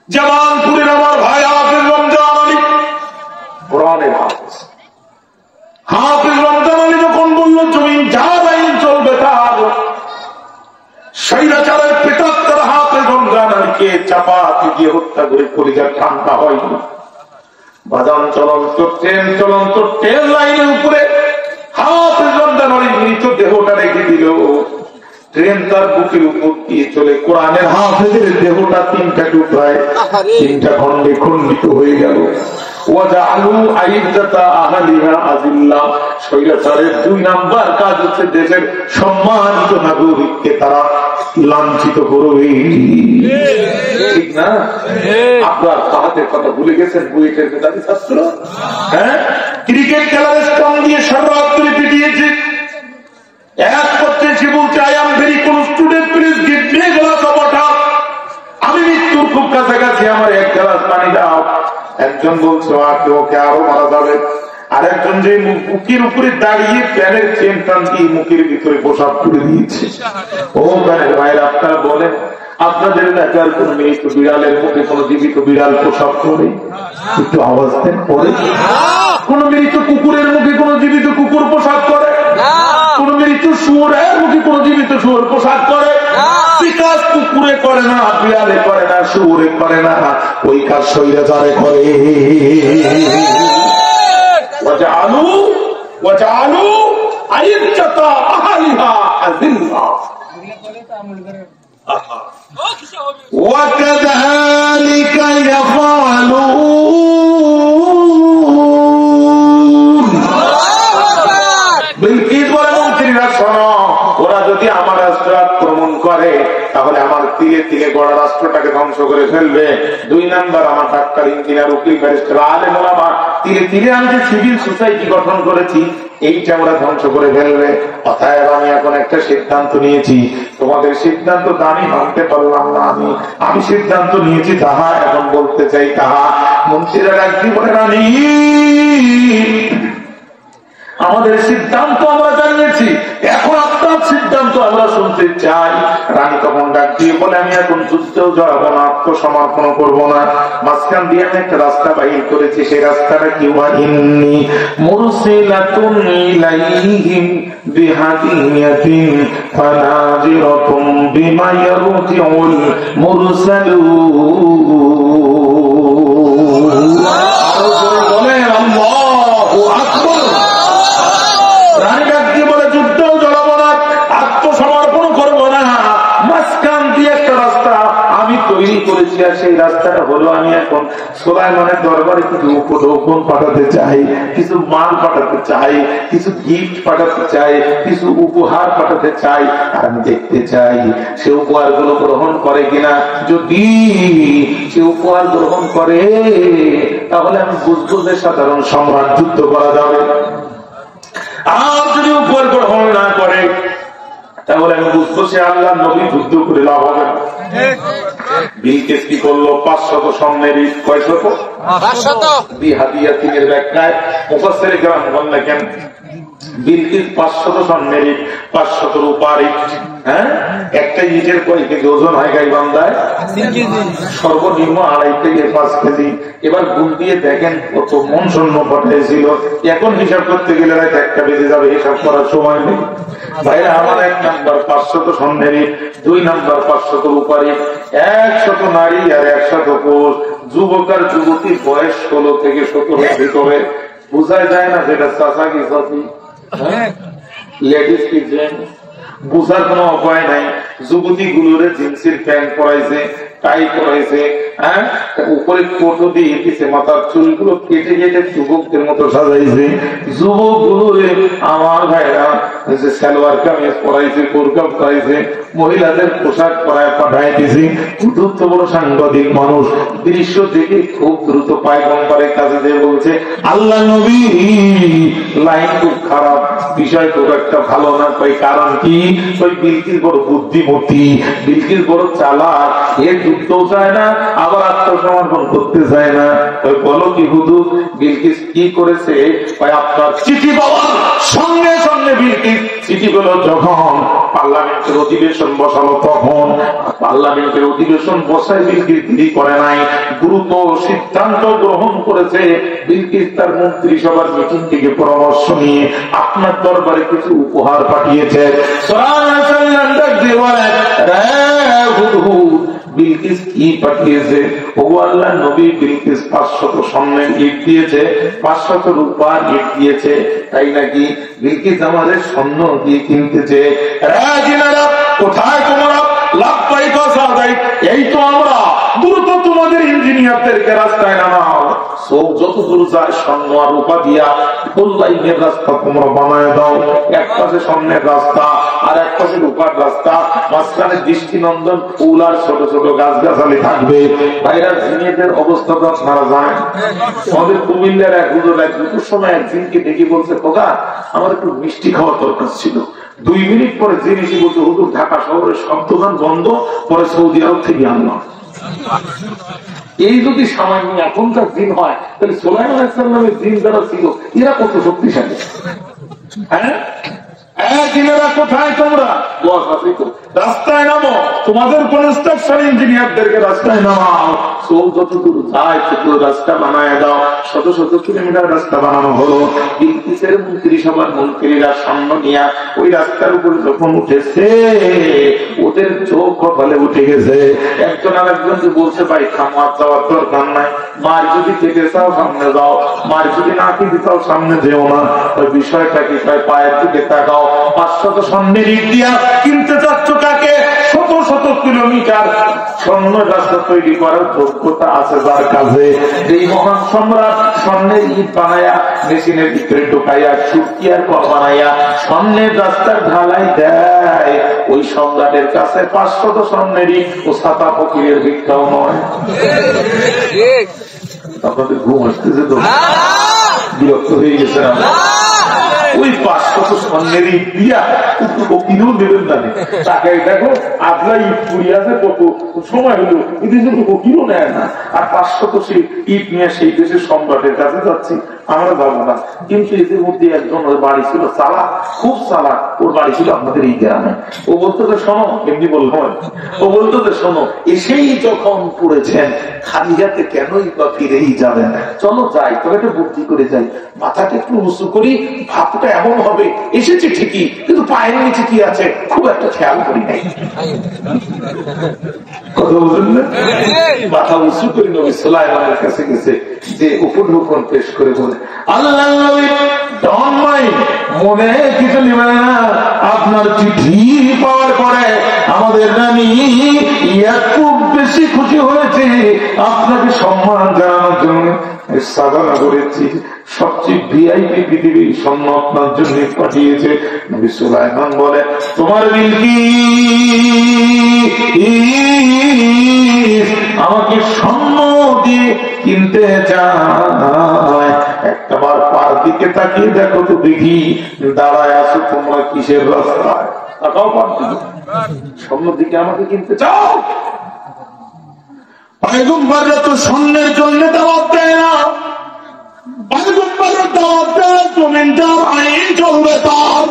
জামালপুরের আমার ভাই হাফেজ রমজান আলী, কোরআনের হাফেজ, হাফেজ রমজান আলী যখন বলল জমিন যার আইন চলবে তার, স্বৈরাচারের প্রেতাত্মার হাফেজ রমজান আলীকে চাপাতি দিয়ে হত্যা করে কলিজা ঠান্ডা হয়নি। বাদাম চলন্ত ট্রেন লাইনের উপরে হাফেজ রমজান আলীর মৃত দেহটা রেখে দিল। ট্রেন তার বুকের উপর দিয়ে চলে, কোরআনের হাফেজের দেহটা 3টা টুকরায় 3টা খণ্ডে খণ্ডিত হয়ে গেল। স্বৈরাচারের 2 নাম্বার কাজ হচ্ছে দেশের সম্মানিত নাগরিককে তারা লাঞ্ছিত করবে, ঠিক না? আপনার তাহাতের কথা ভুলে গেছেন, বুয়েটের মেধাবী ছাত্র, হ্যাঁ, ক্রিকেট খেলার স্টাম্প দিয়ে সর্বাত্তরে পিটিয়েছে। এক করতে সে বলছে, আই এম ভেরি কোন student, please give me a glass of water, আমি মৃত্যুর খুব কাছাকাছি, আমার 1 গ্লাস পানি দাও। একজন বলছে ওকে আরো মারা যাবে, আর একজন যে মুখের উপরে দাঁড়িয়ে প্যানের চেন টান দিয়ে মুখের ভিতরে প্রসাব করে দিয়েছে। ও প্যানের ভাইয়ের, আপনারা বলেন আপনাদের এলাকার কোন মৃত বিড়ালের মুখে কোন জীবিত বিড়াল প্রসাব করে? একটু আওয়াজ দেন। পরে কোন মৃত কুকুরের মুখে কোন জীবিত কুকুর প্রসাব করে? কোন মৃত শুয়োরের মুখে কোন জীবিত শুয়োর প্রসাব করে? বিকাশ কুকুরে করে না, বিড়ালে করে না, শুয়োরে করে না, ওই কাজ স্বৈরাচারে করে। ওয়াজআলু আইজ্জাত আহলিহা আযিল্লা وكذلك يفعلون। বিলকিস বলে, মন্ত্রীরা শোনো, ওরা যদি আমার রাষ্ট্র আক্রমণ করে তাহলে আমার তিলে তিলে গড়া রাষ্ট্রটাকে ধ্বংস করে ফেলবে। 2 নাম্বার, আমার ডাক্তার, ইঞ্জিনিয়ার, উকিল, ব্যারিস্টার, আলেম ওলামা তিলে তিলে আমি যে সিভিল সোসাইটি গঠন করেছি এইটা ওরা ধ্বংস করে ফেলবে। অতএব আমি এখন একটা সিদ্ধান্ত নিয়েছি, তোমাদের সিদ্ধান্ত আমি মানতে পারলাম না, আমি সিদ্ধান্ত নিয়েছি তাহা এখন বলতে চাই তাহা। মন্ত্রীরা রাজি বলে, রানী আমাদের সিদ্ধান্ত আমরা জানিয়েছি, এখন আপনার সিদ্ধান্ত আমরা শুনতে চাই। রানী তখন ডাক দিয়ে বলে, আমি এখন যুদ্ধেও জড়াবো না, আত্মসমর্পণ করবো না। মাঝখান দিয়ে আমি একটা রাস্তা বাহির করেছি, সেই রাস্তাটা কি? ওয়াইন্নী মুরসিলাতুন ইলাইহিম বিহাদিয়াতিন ফানাজিরাতুম বিমা ইয়ারজিউল মুরসালুন। বলেন আল্লাহু আকবার। রানী ডাক দিয়ে বলে, যুদ্ধেও জড়াবো না, আত্মসমর্পণ করবো না। মাঝখান দিয়ে একটা রাস্তা আমি তৈরি করেছি, আর সেই রাস্তাটা হলো, আমি এখন সুলাইমানের দরবারে কিছু উপঢৌকন পাঠাতে চাই, কিছু মাল পাঠাতে চাই, কিছু গিফট পাঠাতে চাই, কিছু উপহার পাঠাতে চাই। আর আমি দেখতে চাই সে উপহার গুলো গ্রহণ করে কিনা। যদি সে উপহার গ্রহণ করে তাহলে আমি বুঝবো যে সাধারণ সম্রাট যুদ্ধ করা যাবে। আর যদি উপর গ্রহণ না করে তাহলে আমি বুঝবো সে আল্লাহ নবী, যুদ্ধ করে লাভ হবে না। বিলকিস কি করলো? 500 স্বর্ণের ইট। কয়শত? 500। বিহাদিয়াতিনের ব্যাখ্যায় মুফাসসির কেরাম বলেন, বিলকিস 500 স্বর্ণের ইট, 500 রূপার ইট। হ্যাঁ, একটা ইটের কয় কেজি ওজন হয় গাইবান্ধায়? 3 কেজি, সর্বনিম্ন 2.5 থেকে 5 কেজি। এবার গুণ দিয়ে দেখেন কত মন শূন্য পাঠিয়েছিল। এখন হিসাব করতে গেলে একটা বেজে যাবে, হিসাব করার সময় নেই। ভাইরা আমার, 1 নাম্বার 500 স্বর্ণের ইট, 2 নাম্বার 500 রূপার ইট, 100 নারী আর 100 পুরুষ, যুবক আর যুবতী, বয়স 16 থেকে 17 ভিতরে। বোঝাই যায় না যেটা চাচা কি চাচি, লেডিস কি জেন্টস, বোঝার কোন উপায় নাই। যুবতী গুলোরে জিন্সের প্যান্ট পরাইছে, টাই পরাইছে, হ্যাঁ, উপরে কোটো দিয়ে দিয়েছে, মাথার চুলগুলো কেটে কেটে যুবকদের মতো সাজাইছে। যুবকগুলোরে আমার ভাইরা সালোয়ার কামিজ পরাইছে, বোরকা পরাইছে, মহিলাদের পোশাক পরায় পাঠাই দিয়েছি। দ্রুত বড় সাংবাদিক মানুষ দৃশ্য দেখে খুব দ্রুত পায়গম্বরের কাছে দিয়ে বলছে, আল্লাহ নবী লাইন খুব খারাপ, বিষয় খুব একটা ভালো না। কই কারণ কি? ওই বিলকিস বড় বুদ্ধিমতী, বিলকিস বড় চালাক, এ যুদ্ধও চায় না, আবার আত্মসমর্পণ করতে চায় না। ওই বলো কি হুজুর, বিলকিস কি করেছে? ভাই আপনার চিঠি পাওয়ার সঙ্গে সঙ্গে বিলকিস চিঠি গুলো যখন পার্লামেন্টের অধিবেশন বসালো, তখন পার্লামেন্টের অধিবেশন বসায় বিলকিস দেরি করে নাই, দ্রুত সিদ্ধান্ত গ্রহণ করেছে। বিলকিস তার মন্ত্রিসভার মিটিং থেকে পরামর্শ নিয়ে আপনার দরবারে কিছু উপহার পাঠিয়েছে। বিলকিস কি পাঠিয়েছে? ও আল্লাহ নবী, বিলকিস 500 স্বর্ণের ইট দিয়েছে, 500 রূপার ইট দিয়েছে। তাই নাকি? বিলকিস আমাদের স্বর্ণ দিয়ে কিনতেছে। কোথায় তোমরা? এই তো আমরা। দ্রুত তোমাদের ইঞ্জিনিয়ারদেরকে রাস্তায় নামাও, সব যত দূর যায় স্বর্ণ আর রূপা দিয়া ফুল লাইনের রাস্তা তোমরা বানায় দাও। এক পাশে স্বর্ণের রাস্তা আর এক পাশে রূপার রাস্তা, মাঝখানে দৃষ্টিনন্দন ফুল আর ছোট ছোট গাছগাছালি থাকবে। ভাইরা জিনিয়াদের অবস্থা তো আপনারা জানেন। আমাদের কুমিল্লার এক হুজুর এক দুটোর সময় একদিনকে ডেকে বলছে, খোকা আমার একটু মিষ্টি খাওয়ার দরকার ছিল। 2 মিনিট পরে জেনেছি বলছে, হুজুর ঢাকা শহরের সব দোকান বন্ধ, পরে সৌদি আরব থেকে আনলাম। এই যদি সামান্য এখনকার দিন হয়, তাহলে সুলাইমান আলাইহিস সালামের দিন যারা ছিল এরা কত শক্তিশালী। হ্যাঁ, কোথায় তোমরা? রাস্তায় নামো, তোমাদের কনস্ট্রাকশন ইঞ্জিনিয়ারদেরকে রাস্তায় নামাও। সব যতদূর যায় ততদূর রাস্তা বানায় দাও। শত শত কিলোমিটার রাস্তা বানানো হলো। বিলকিসের মন্ত্রিসভার মন্ত্রীরা সামনে নিয়ে ওই রাস্তার উপরে যখন উঠেছে, ওদের চোখ কপালে উঠে গেছে। একজন আর একজনকে বলছে, ভাই খামার যাওয়ার দরকার নাই, মার যদি খেতে চাও সামনে যাও, মার যদি না খেতে চাও সামনে যেও না। ওই বিষয়টা কি? পায়ের দিকে তাকাও। 500 স্বর্ণের ইট দিয়া কিনতে চাচ্ছ কাকে? শত শত কিলোমিটার স্বর্ণ রাস্তা তৈরি করার যোগ্যতা আছে যার কাছে। এই মহান সম্রাট স্বর্ণের ইট বানায়া মেশিনের ভিতরে ঢোকাইয়া সুটকি আর কল বানাইয়া স্বর্ণের রাস্তার ঢালাই দেয়, ওই সম্রাটের কাছে 500 স্বর্ণের ইট ও ছাতা ফকিরের ভিক্ষাও নয়। আপনাদের ঘুম আসতেছে তো? বিরক্ত হয়ে গেছে না? ওই 500 স্বর্ণের ইট দিয়া ফকিরও দেবেন না। তাকে দেখো আজলা ইট পুড়িয়ে আছে, কত সময় হলো, এদের জন্য ফকিরও নেয় না। আর 500 সেই ইট নিয়ে সেই দেশের সম্রাটের কাছে যাচ্ছি, আমরা যাবো না। কিন্তু এদের মধ্যে একজন ওর বাড়ি ছিল চালাক, খুব চালাক। ওর বাড়ি ছিল আপনাদের এই গ্রামে। ও বলতো যে শোনো, এমনি বললাম, ও বলতো যে শোনো, এসেই যখন পড়েছেন খালি হাতে কেনই বা ফিরেই যাবেন, চলো যাই, তবে একটা বুদ্ধি করে যাই, মাথাটা একটু উঁচু করি, ভাবটা এমন হবে এসেছে ঠিকই, কিন্তু পায়ের নিচে কি আছে খুব একটা খেয়াল করি নাই। কথা বলছেন না? মাথা উঁচু করি নবী সুলাইমানের কাছে গেছে, যে উপঢৌকন পেশ করে বলে, আল্লাহ নবী ডন মাই মনে কিছু নেবেন না, আপনার চিঠি পাওয়ার পরে আমাদের রানী খুব বেশি খুশি হয়েছে, আপনাকে সম্মান জানানোর জন্য সাধনা করেছি, সবচেয়ে ভিআইপি পৃথিবীর স্বর্ণ আপনার জন্য পাঠিয়েছে। নবী সুলাইমান বলে, তোমার বিলকিস আমাকে স্বর্ণ দিয়ে কিনতে চায়, একটাবার পার দিকে তাকিয়ে দেখো তো দেখি, দাঁড়ায় আসো তোমরা কিসের রাস্তায়? তাকাও পার দিকে, স্বর্ণ দিকে আমাকে কিনতে চাও? পয়গম্বররা তো স্বর্ণের জন্য দাওয়াত দেয় না, পয়গম্বরের দাওয়াত দেয় জমিনদার আইন চলবে তার,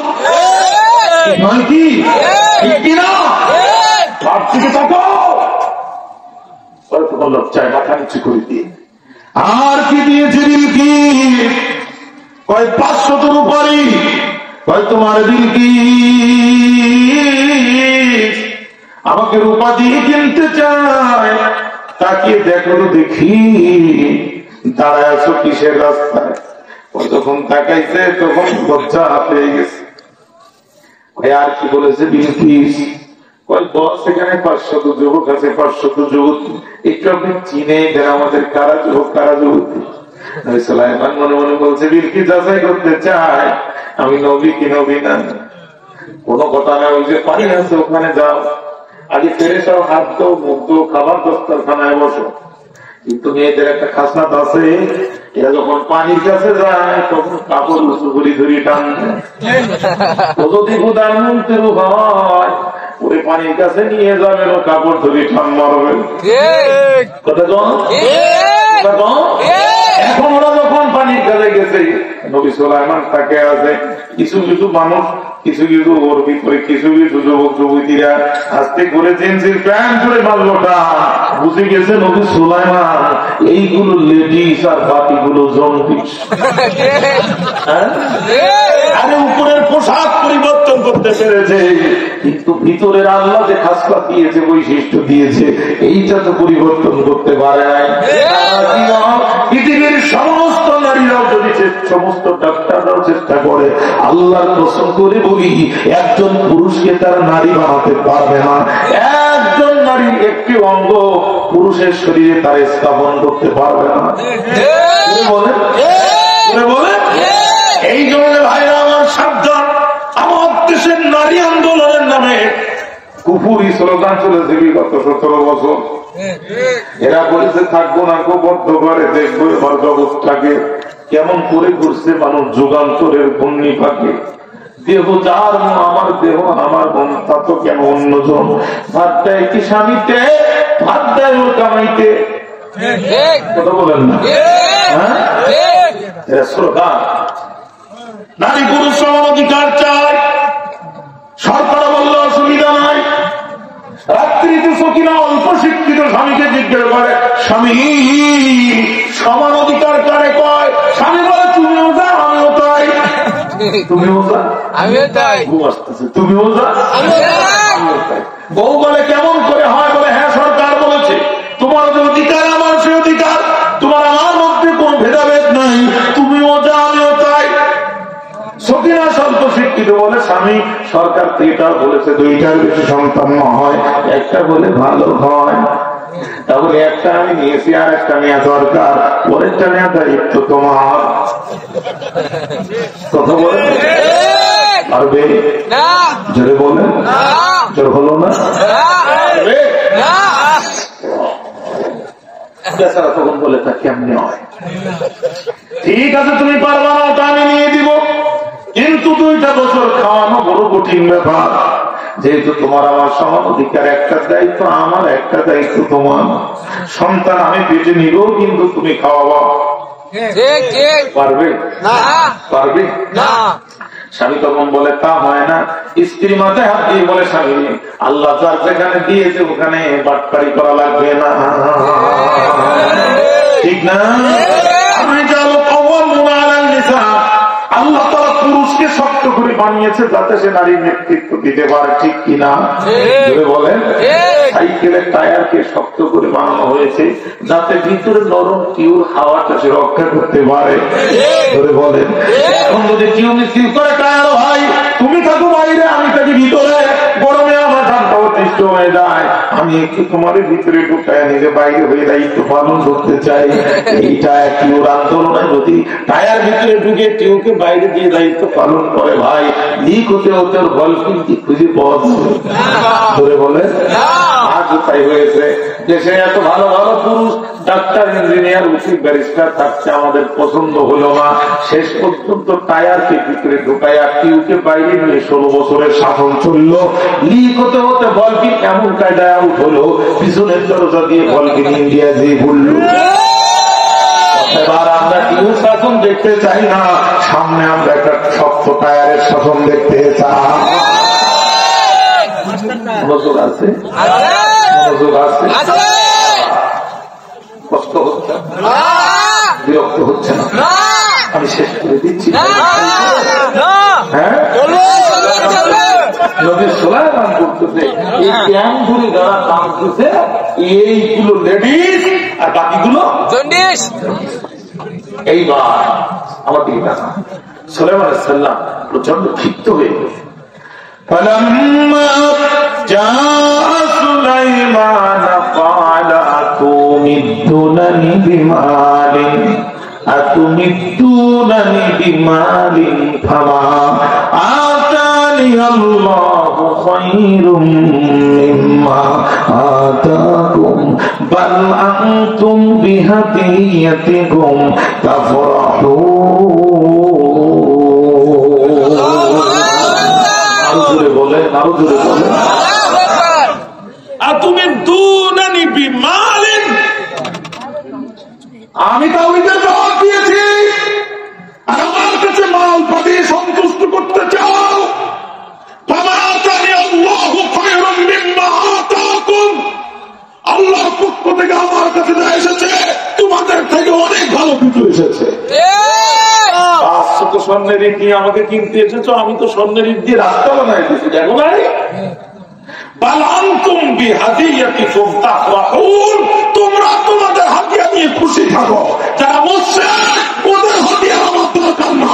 নয় কি? ঠিক কিনা? পার দিকে তাকাও। তোমার লজ্জায় মাথা নিচু করে দিয়ে আর কি দিয়েছে বিলকিস? কয় 500 উপরই। কয় তোমার বিলকিস আমাকে রূপা দিয়ে কিনতে চায়, তাকিয়ে দেখো দেখি দাঁড়ায় আছো কিসের রাস্তায়? যখন তাকাইছে তখন লজ্জা পেয়ে গেছে। আর কি বলেছে বিলকিস? সেখানে 500 যুবক আছে, 500 যুবক। একটু আপনি চিনে দেন আমাদের কারা যুবক কারা যুবতী। সুলাইমান মনে মনে বলছে, বিলকিস যাচাই করতে চায় আমি নবী কি নবী না। কোন কথা না, ওই যে পানি আছে ওখানে যাও, আগে ফেরে সব হাত দাও, মুখ দাও, খাবার দস্তারখানায় বসো। কিন্তু মেয়েদের একটা খাসনাত আছে, এরা যখন পানির কাছে যায় তখন কাপড় উঁচু করি ধরি টান যদি প্রধানমন্ত্রী হয় ওই পানির কাছে নিয়ে যাবেন, ও কাপড় ধরি টান মারবে। কথা কন এখন ওরা যখন পানির কাছে গেছে, নবী সুলাইমান তাকে আছে, কিছু কিছু মানুষ, কিছু কিছু ওর ভিতরে কিছু কিছু যুবক যুবতীরা আস্তে করে জিন্সের প্যান্ট করে মারলোটা বুঝে গেছে নবী সুলাইমান এইগুলো লেডিস আর বাকিগুলো জন্ডিস। আরে উপরের পোশাক পরিবর্তন করতে পেরেছে, কিন্তু ভিতরের আল্লাহ যে খাসলা দিয়েছে, বৈশিষ্ট্য দিয়েছে, এইটা তো পরিবর্তন করতে পারে নাই। পৃথিবীর সমস্ত নারীরাও যদি সমস্ত ডাক্তাররাও চেষ্টা করে, আল্লাহর কসম করে বলি একজন পুরুষকে তার নারী বানাতে পারবে না। একজন নারীর একটি অঙ্গ পুরুষের শরীরে তার স্থাপন করতে পারবে না। এই জন্য ভাইরা আমার সাবধান, আমার দেশের নারী আন্দোলনের নামে কুফুরি স্লোগান চলেছে বিগত 17 বছর। এরা বলেছে থাকবো না, বদ্ধ করে দেখবো এবার জগৎটাকে কেমন করে ঘুরছে মানুষ যুগান্তরের ঘূর্ণি পাকে। দেহ যার আমার দেহ আমার মন, তা তো কেন অন্যজন। ভাত দেয় কি স্বামীতে, ভাত দেয় ওর কামাইতে। কথা বলেন না? এরা স্লোগান। নারী পুরুষ সমান অধিকার চায়, সরকার বললে অসুবিধা নাই। রাত্রিতে সকিনা অল্প শিক্ষিত স্বামীকে জিজ্ঞেস করে, স্বামী সমান অধিকার কারে কয়? স্বামী বলে তুমিও যা আমিও তাই। তুমিও যা আমিও তাই। তুমিও যা আমিও তাই। বউ বলে কেমন করে হয়? বলে হ্যাঁ সরকার বলেছে তোমার যে অধিকার আমার সে অধিকার, তোমার আমার মধ্যে কোন ভেদাভেদ নাই, তুমিও যা আমিও তাই। সকিনা স্বল্প শিক্ষিত বলে স্বামী সরকার তো এটা বলেছে 2টার বেশি সন্তান হয়, একটা বলে ভালো হয়, তাহলে একটা আমি নিয়েছি আর একটা নেওয়া দরকার, পরেরটা নেওয়া দায়িত্ব তোমার। কথা বলে পারবে না? জোরে বলেন, জোর হলো না? বেচারা তখন বলে তা কেমনি হয়? ঠিক আছে তুমি পারবা না, ওটা আমি নিয়ে দিব, কিন্তু 2টা বছর খাওয়ানো বড় কঠিন ব্যাপার। যেহেতু তোমার আমার সমান অধিকার, একটা দায়িত্ব আমার, একটা দায়িত্ব তোমার। সন্তান আমি পেটে নিব, কিন্তু তুমি খাওয়াবা। পারবে পারবে না? স্বামী তখন বলে তা হয় না। স্ত্রী মাথায় হাত দিয়ে বলে স্বামী আল্লাহ যার যেখানে দিয়েছে ওখানে বাটপাড়ি করা লাগবে না, ঠিক না? আমি যাবো কবল মুনালাল নিসা, আল্লাহ তাআলা পুরুষকে শক্ত করে বানিয়েছে যাতে সে নারীর নেতৃত্ব দিতে পারে, ঠিক কিনা? বলেন সাইকেলের টায়ারকে শক্ত করে বানানো হয়েছে যাতে ভিতরে নরম টিউর হাওয়াটা সে রক্ষা করতে পারে। বলেন এখন যদি টিউ মিছিল করে টায়ার, ভাই তুমি থাকো বাইরে আমি থাকি ভিতরে, গরমে আমার ঠান্ডা অতিষ্ঠ হয়ে যায়, আমি একটু তোমার ভিতরে ঢুকায় নিলে বাইরে হয়ে দায়িত্ব পালন করতে চাই। এইটা টিউর আন্দোলনে যদি টায়ার ভিতরে ঢুকে টিউকে বাইরে দিয়ে দায়িত্ব পালন করে, ভাই লিক হতে হতে ওর গল্পিন কি খুঁজে পাওয়া যাবে? ধরে বলে আজ তাই হয়েছে। দেশে এত ভালো ভালো পুরুষ ডাক্তার, ইঞ্জিনিয়ার, উকিল, ব্যারিস্টার থাকছে, আমাদের পছন্দ হলো না, শেষ পর্যন্ত টায়ারকে ভিতরে ঢুকাইয়া টিউকে বাইরে নিয়ে 16 বছরের শাসন চলল। লিক হতে হতে গল্পিন এমন কায়দায় আউট হলো, পিছনের দরজা দিয়ে গল্পিন ইন্ডিয়া দিয়ে বলল। এবার আমরা টিউ শাসন দেখতে চাই না, সামনে আমরা একটা শক্ত টায়ারের শাসন দেখতে চাই। মনোযোগ আছে, মনোযোগ আছে, কষ্ট হচ্ছে, বিরক্ত হচ্ছে না? আমি শেষ করে দিচ্ছি। হ্যাঁ নবী সুলাইমান করতেছে এই ক্যাম ধরে যারা কাম করছে, এইগুলো লেডিস আর বাকিগুলো জন্ডিস। এইবার আমার দিকে দেখা, সুলাইমান আলাইহিস সালাম প্রচন্ড ক্ষিপ্ত হয়ে গেছে। সুলাইমান ক্বালা তুমিদ্দুনানি বিমালিন আতুমিদ্দুনানি বিমালিন ফামা আতানি আল্লাহু খায়রুম মিম্মা আতাকুম বাল আনতুম বিহাদিয়াতিকুম তাফরাহুন। আরো জোরে বলে, আরো জোরে বলে। আতুমিদ্দুনানি বিমালিন, আমি তাওহীদের দাওয়াত দিয়েছি আর আমার কাছে মাল পাঠিয়ে সন্তুষ্ট করতে চাও। আল্লাহর পক্ষ থেকে আমার কাছে যা এসেছে তোমাদের থেকে অনেক ভালো কিছু এসেছে। তো স্বর্ণের ইট নিয়ে আমাকে কিনতে এসেছো, আমি তো স্বর্ণের ইট দিয়ে রাস্তা বানাই দিয়েছি, দেখো নাই? তোমরা তোমাদের হাতিয়া নিয়ে খুশি থাকো, যারা মুশরিক ওদের হাতিয়ার আমার দরকার না।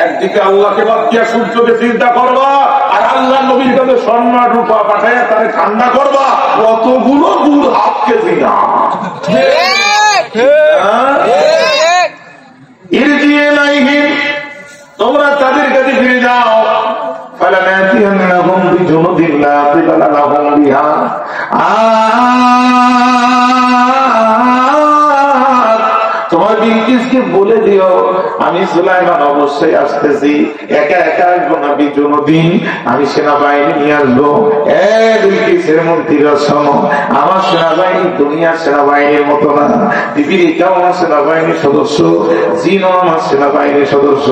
একদিকে আল্লাহকে বাদ দিয়া সূর্যকে চিন্তা করবা, আর আল্লাহ নবীর কাছে স্বর্ণ রূপা পাঠাইয়া তারে ঠান্ডা করবা, কতগুলো দূর হাত কেজি না। তোমরা তাদের কাছে ফিরে যাও। فلنأتينهم بجنود لا قبل لهم بها তোমার বিলকিসকে বলে দিও আমি সুলাইমান অবশ্যই আসতেছি, একা একা আসবো না, বিজনদিন আমি সেনাবাহিনী নিয়ে আসবো। বিলকিসের মন্ত্রীরা শোনো, আমার সেনাবাহিনী দুনিয়ার সেনাবাহিনীর মতো না। পৃথিবীটাও আমার সেনাবাহিনীর সদস্য, জিনও আমার সেনাবাহিনীর সদস্য।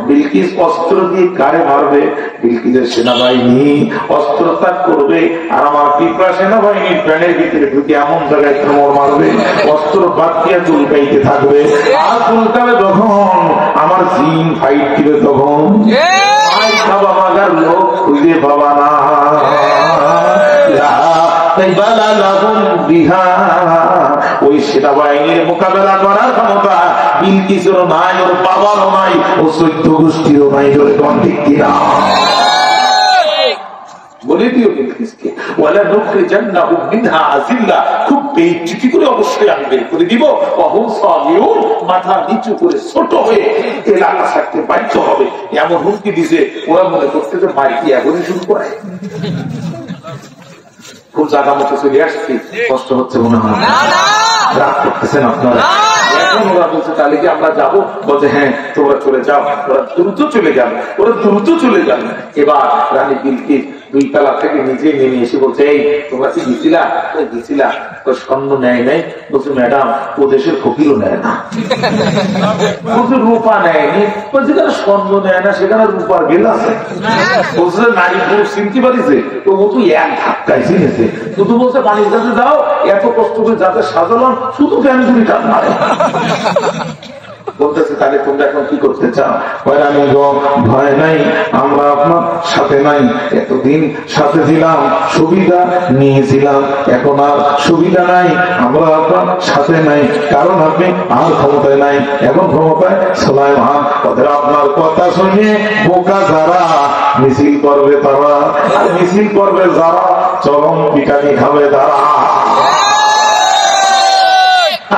বিলকিস অস্ত্র দিয়ে কারে মারবে? বিলকিসের সেনাবাহিনী অস্ত্র ত্যাগ করবে, আর আমার পিঁপড়া সেনাবাহিনীর প্যানের ভিতরে ঢুকে এমন জায়গায় কামড় মারবে, অস্ত্র বাদ দিয়ে চুলকাইতে থাকবে। আর চুলকাবে যখন আমার জিন ফাইট দিবে, তখন খাবা মাগার লোক খুঁজে পাবা না। ওই সেনাবাহিনীর মোকাবেলা করার ক্ষমতা বিলকিসেরও নাই, ওর বাবারও নাই, ও 14 গোষ্ঠীরও নাই। ঠিক কিনা? বলে দিও বিলকিসকে, ওয়ালা নুখরিজান্নাহুম মিনহা আযিল্লা, খুব বেইজ্জতি করে অবশ্যই আমি বের করে দিব। ওয়াহুম সাগিরুন, মাথা নিচু করে ছোট হয়ে এলাকা ছাড়তে বাধ্য হবে। এমন হুমকি দিছে, ওরা মনে করতে যে মাইকি এখনই শুরু করে। খুব জায়গা মতো চলে আসছি, কষ্ট হচ্ছে মনে হয়? রাগ করতেছেন আপনারা? এখন ওরা বলছে তাহলে কি আমরা যাবো? বলছে হ্যাঁ তোমরা চলে যাও। ওরা দ্রুত চলে যাবে, ওরা দ্রুত চলে যাবে। এবার রানী বিলকিস 2 তলা থেকে নিচে নেমে এসে বলছে, এই তোমরা কি গেছিলা? গেছিলা তো স্বর্ণ নেয় নাই? বলছে ম্যাডাম ও দেশের ফকিরও নেয় না। বলছে রূপা নেয়নি? বলছে যেখানে স্বর্ণ নেয় না সেখানে রূপার বিল আছে। বলছে নারী পুরুষ চিনতে পারিছে? তো ও তো এক ধাক্কায় চিনেছে। শুধু বলছে পানির কাছে যাও, এত কষ্ট করে যাতে সাজালাম, শুধু ফ্যান ধরে টান মারে। বলতেছে তাহলে তোমরা এখন কি করতে চাও? ভয় নাই, আমরা আপনার সাথে নাই। এতদিন সাথে ছিলাম, সুবিধা নিয়েছিলাম, এখন আর সুবিধা নাই, আমরা আপনার সাথে নাই, কারণ আপনি আর ক্ষমতায় নাই। এখন ক্ষমতায় সুলাইমান। ওদের আপনার কথা শুনে বোকা যারা মিছিল করবে তারা, আর মিছিল করবে যারা চরম পিটানি খাবে তারা।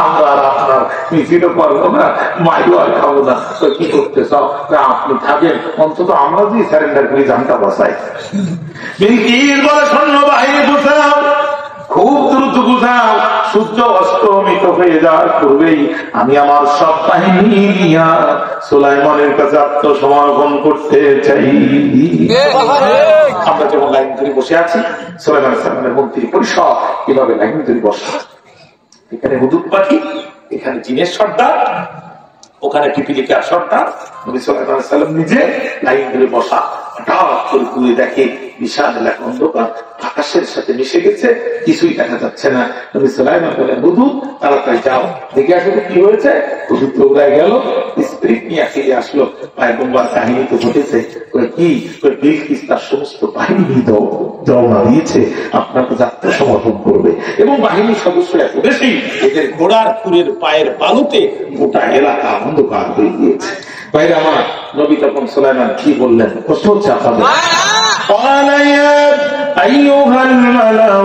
আমরা আপনার মিছিলও করবো না, মাইও আর খাবো না। তো কি করতে চাও? আপনি থাকেন, অন্তত আমরা যদি স্যারেন্ডার করি জানটা বাঁচাই। বিলকিস বলে সৈন্যবাহিনী বুঝাও, খুব দ্রুত বুঝাও। সূর্য অস্তমিত হয়ে যাওয়ার পূর্বেই আমি আমার সব বাহিনী নিয়ে সুলাইমানের কাছে আত্মসমর্পণ করতে চাই। আমরা যেমন লাইন ধরে বসে আছি, সুলাইমান সালামের মন্ত্রী পরিষদ কিভাবে লাইন ধরে বসে, এখানে হুদুদ পাখি, এখানে জিনের সর্দার, ওখানে টিপিলিকার সর্দার। নবী সাল্লাল্লাহু আলাইহি ওয়াসাল্লাম নিজে লাইন ধরে বসা। হঠাৎ করে ঘুরে দেখে বিশাল এক অন্ধকার আকাশের সাথে মিশে গেছে, কিছুই দেখা যাচ্ছে না। নবী সুলাইমান বলেন, হুদুদ তাড়াতাড়ি যাও, দেখে আসলে কি হয়েছে। হুদুদ দৌড়ায় গেল, স্পিরিট নিয়ে ফিরে আসলো। পয়গম্বর কাহিনী তো ঘটেছে। কি বিলকিস তার সমস্ত বাহিনী রওনা দিয়েছে, আপনাকে যাত্রা সমর্পণ করবে। এবং বাহিনীর সদস্য এত বেশি, এদের ঘোড়ার খুরের পায়ের বালুতে গোটা এলাকা অন্ধকার হয়ে গিয়েছে। বাইরে আমার নবী তখন সুলাইমান কি বললেন? কষ্ট হচ্ছে আপনাদের? قال يا أيها الملأ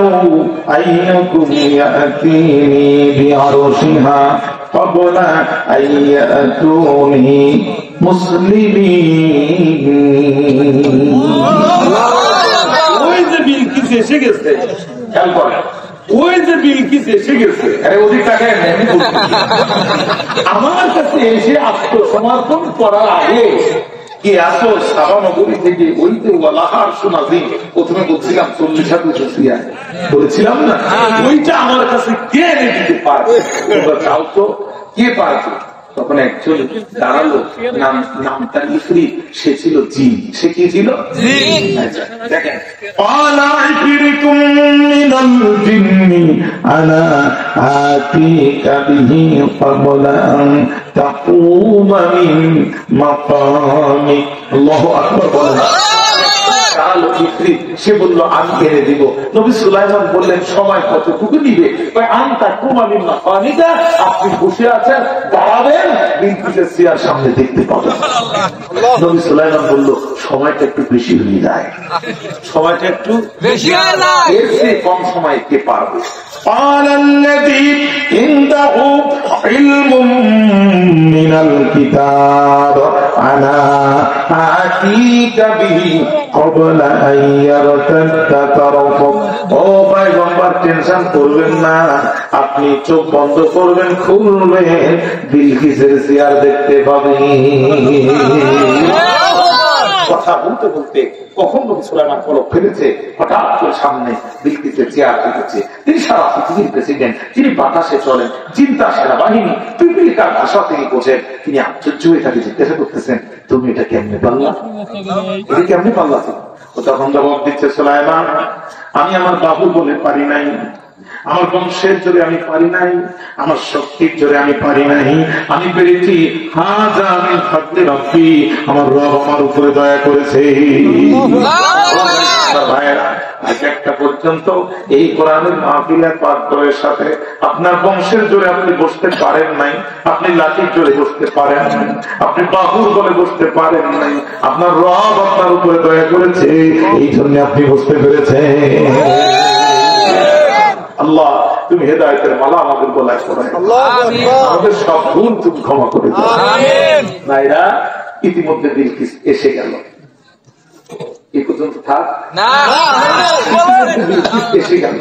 أيكم يأتيني بعرشها قبل أن يأتوني مسلمين ওই যে বিলকিস এসে গেছে খেয়াল করেন ওই যে বিলকিস এসে গেছে আরে ওদের টাকায় নেই আমার কাছে এসে আত্মসমর্পণ করার আগে কি আসো সাবা নগরী থেকে ওই যে ওয়ালাহার শোনাজি প্রথমে বলছিলাম 40,000 বলেছিলাম না ওইটা আমার কাছে কে এনে দিতে পারবে তোমরা চাও তো কে পারবে তখন একজন দাঁড়ালো নামটা ইফরি সে ছিল জিন সে কি ছিল দেখেন আনা আতিকা বিহি ক্বাবলা আন তাকুমা মিন মাকামিক আল্লাহু আকবার বলেন সে বললো আমি এনে দিব নবী সুলাইমান বললেন সময় কতটুকু নিবে আপনি বসে আছেন দাঁড়াবেন বিলকিসের চেয়ার সামনে দেখতে পাবেন নবী সুলাইমান বললো সময়টা একটু বেশি হয়ে যায় সময়টা একটু বেশি হয়ে যায় এর চেয়ে কম সময় কে পারবে قال الذي عنده علم من الكتاب أنا آتيك به قبل أن يرتد طرفك ও পয়গম্বর টেনশন করবেন না আপনি চোখ বন্ধ করবেন খুলবেন বিলকিসের চেয়ার দেখতে পাবেন কথা বলতে বলতে কখন নবী সুলাইমান পলক ফেলেছে হঠাৎ করে সামনে বিলকিসের চেয়ার দেখেছে তিনি সারা পৃথিবীর প্রেসিডেন্ট তিনি বাতাসে চলেন চিন্তা সেনাবাহিনী পিপিলিকার ভাষা থেকে বোঝেন তিনি আশ্চর্য হয়ে তাকে জিজ্ঞাসা করতেছেন তুমি এটা কেমনে পারলা এটা কেমনে পারলা ও তখন জবাব দিচ্ছে সুলাইমান আমি আমার বাবু বলে পারি নাই আমার বংশের জোরে আমি পারি নাই আমার শক্তির জোরে আমি পারি নাই আমি পেরেছি আমার রব আমার উপরে দয়া করেছে ভাইয়েরা আজ একটা পর্যন্ত এই কোরআনের মাহফিলের পাঠের সাথে আপনার বংশের জোরে আপনি বসতে পারেন নাই আপনি লাঠির জোরে বসতে পারেন নাই আপনি বাহুর বলে বসতে পারেন নাই আপনার রব আপনার উপরে দয়া করেছে এই জন্য আপনি বসতে পেরেছেন আল্লাহ তুমি হেদায়েতের মালা আমাদের গলায় পরায় আমাদের সব ভুল তুমি ক্ষমা করে দাও নাইরা ইতিমধ্যে বিলকিস এসে গেল এই পর্যন্ত থাক না এসে গেল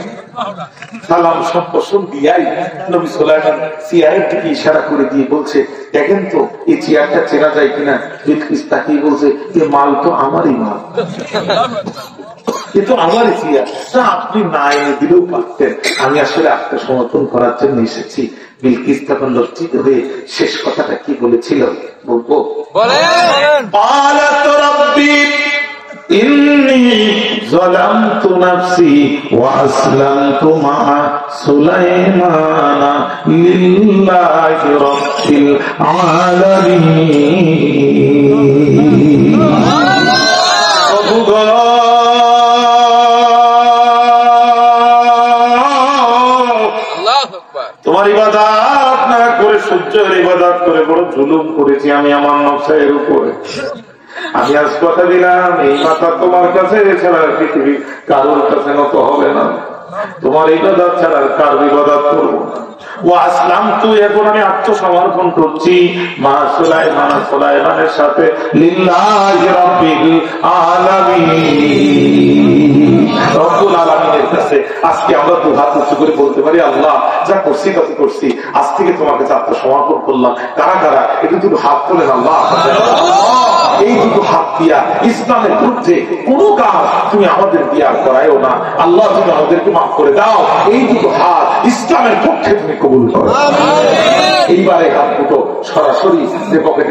সালাম সম্পর্ষণ দিয়াই নবী সুলাইমান চেয়ারের দিকে ইশারা করে দিয়ে বলছে দেখেন তো এই চেয়ারটা চেনা যায় কিনা বিলকিস তাকিয়ে বলছে এ মাল তো আমারই মাল কিন্তু আমার চেয়ার আপনি না এনে দিলেও পারতেন আমি আসলে আত্মসমর্পণ করার জন্য এসেছি বিলকিস তখন লজ্জিত হয়ে শেষ কথাটা কি বলেছিল বলবো إني ظلمت نفسي وأسلمت مع سليمان لله رب العالمين তোমার ইবাদত না করে সূর্যের ইবাদত করে বড় জুলুম করেছি আমি আমার নফসের উপরে আমি আজ কথা দিলাম এই মাথা তোমার কাছে এছাড়া পৃথিবী কারোর কাছে নত হবে না তোমার ইবাদত ছাড়া কারোর ইবাদত করবো না ও আসলাম তুই এখন আমি আত্মসমর্পণ করছি মা সুলাইমানের সাথে লিল্লাহি রাব্বিল আলামিন রব্বুল আলামিনের কাছে আজকে আমরা দু হাত উঁচু করে বলতে পারি আল্লাহ যা করছি তা করছি আজ থেকে তোমাকে আত্মসমর্পণ করলাম কারা কারা এটা দুটো হাত তোলেন আল্লাহ এই দুটো হাত দিয়া ইসলামের বিরুদ্ধে কোন কাজ তুমি আমাদের দিয়া করায়ও না আল্লাহ তুমি আমাদেরকে মাফ করে দাও এই দুটো হাত ইসলামের পক্ষে তুমি কবুল করো এইবারে হাত দুটো সরাসরি যে পকেটে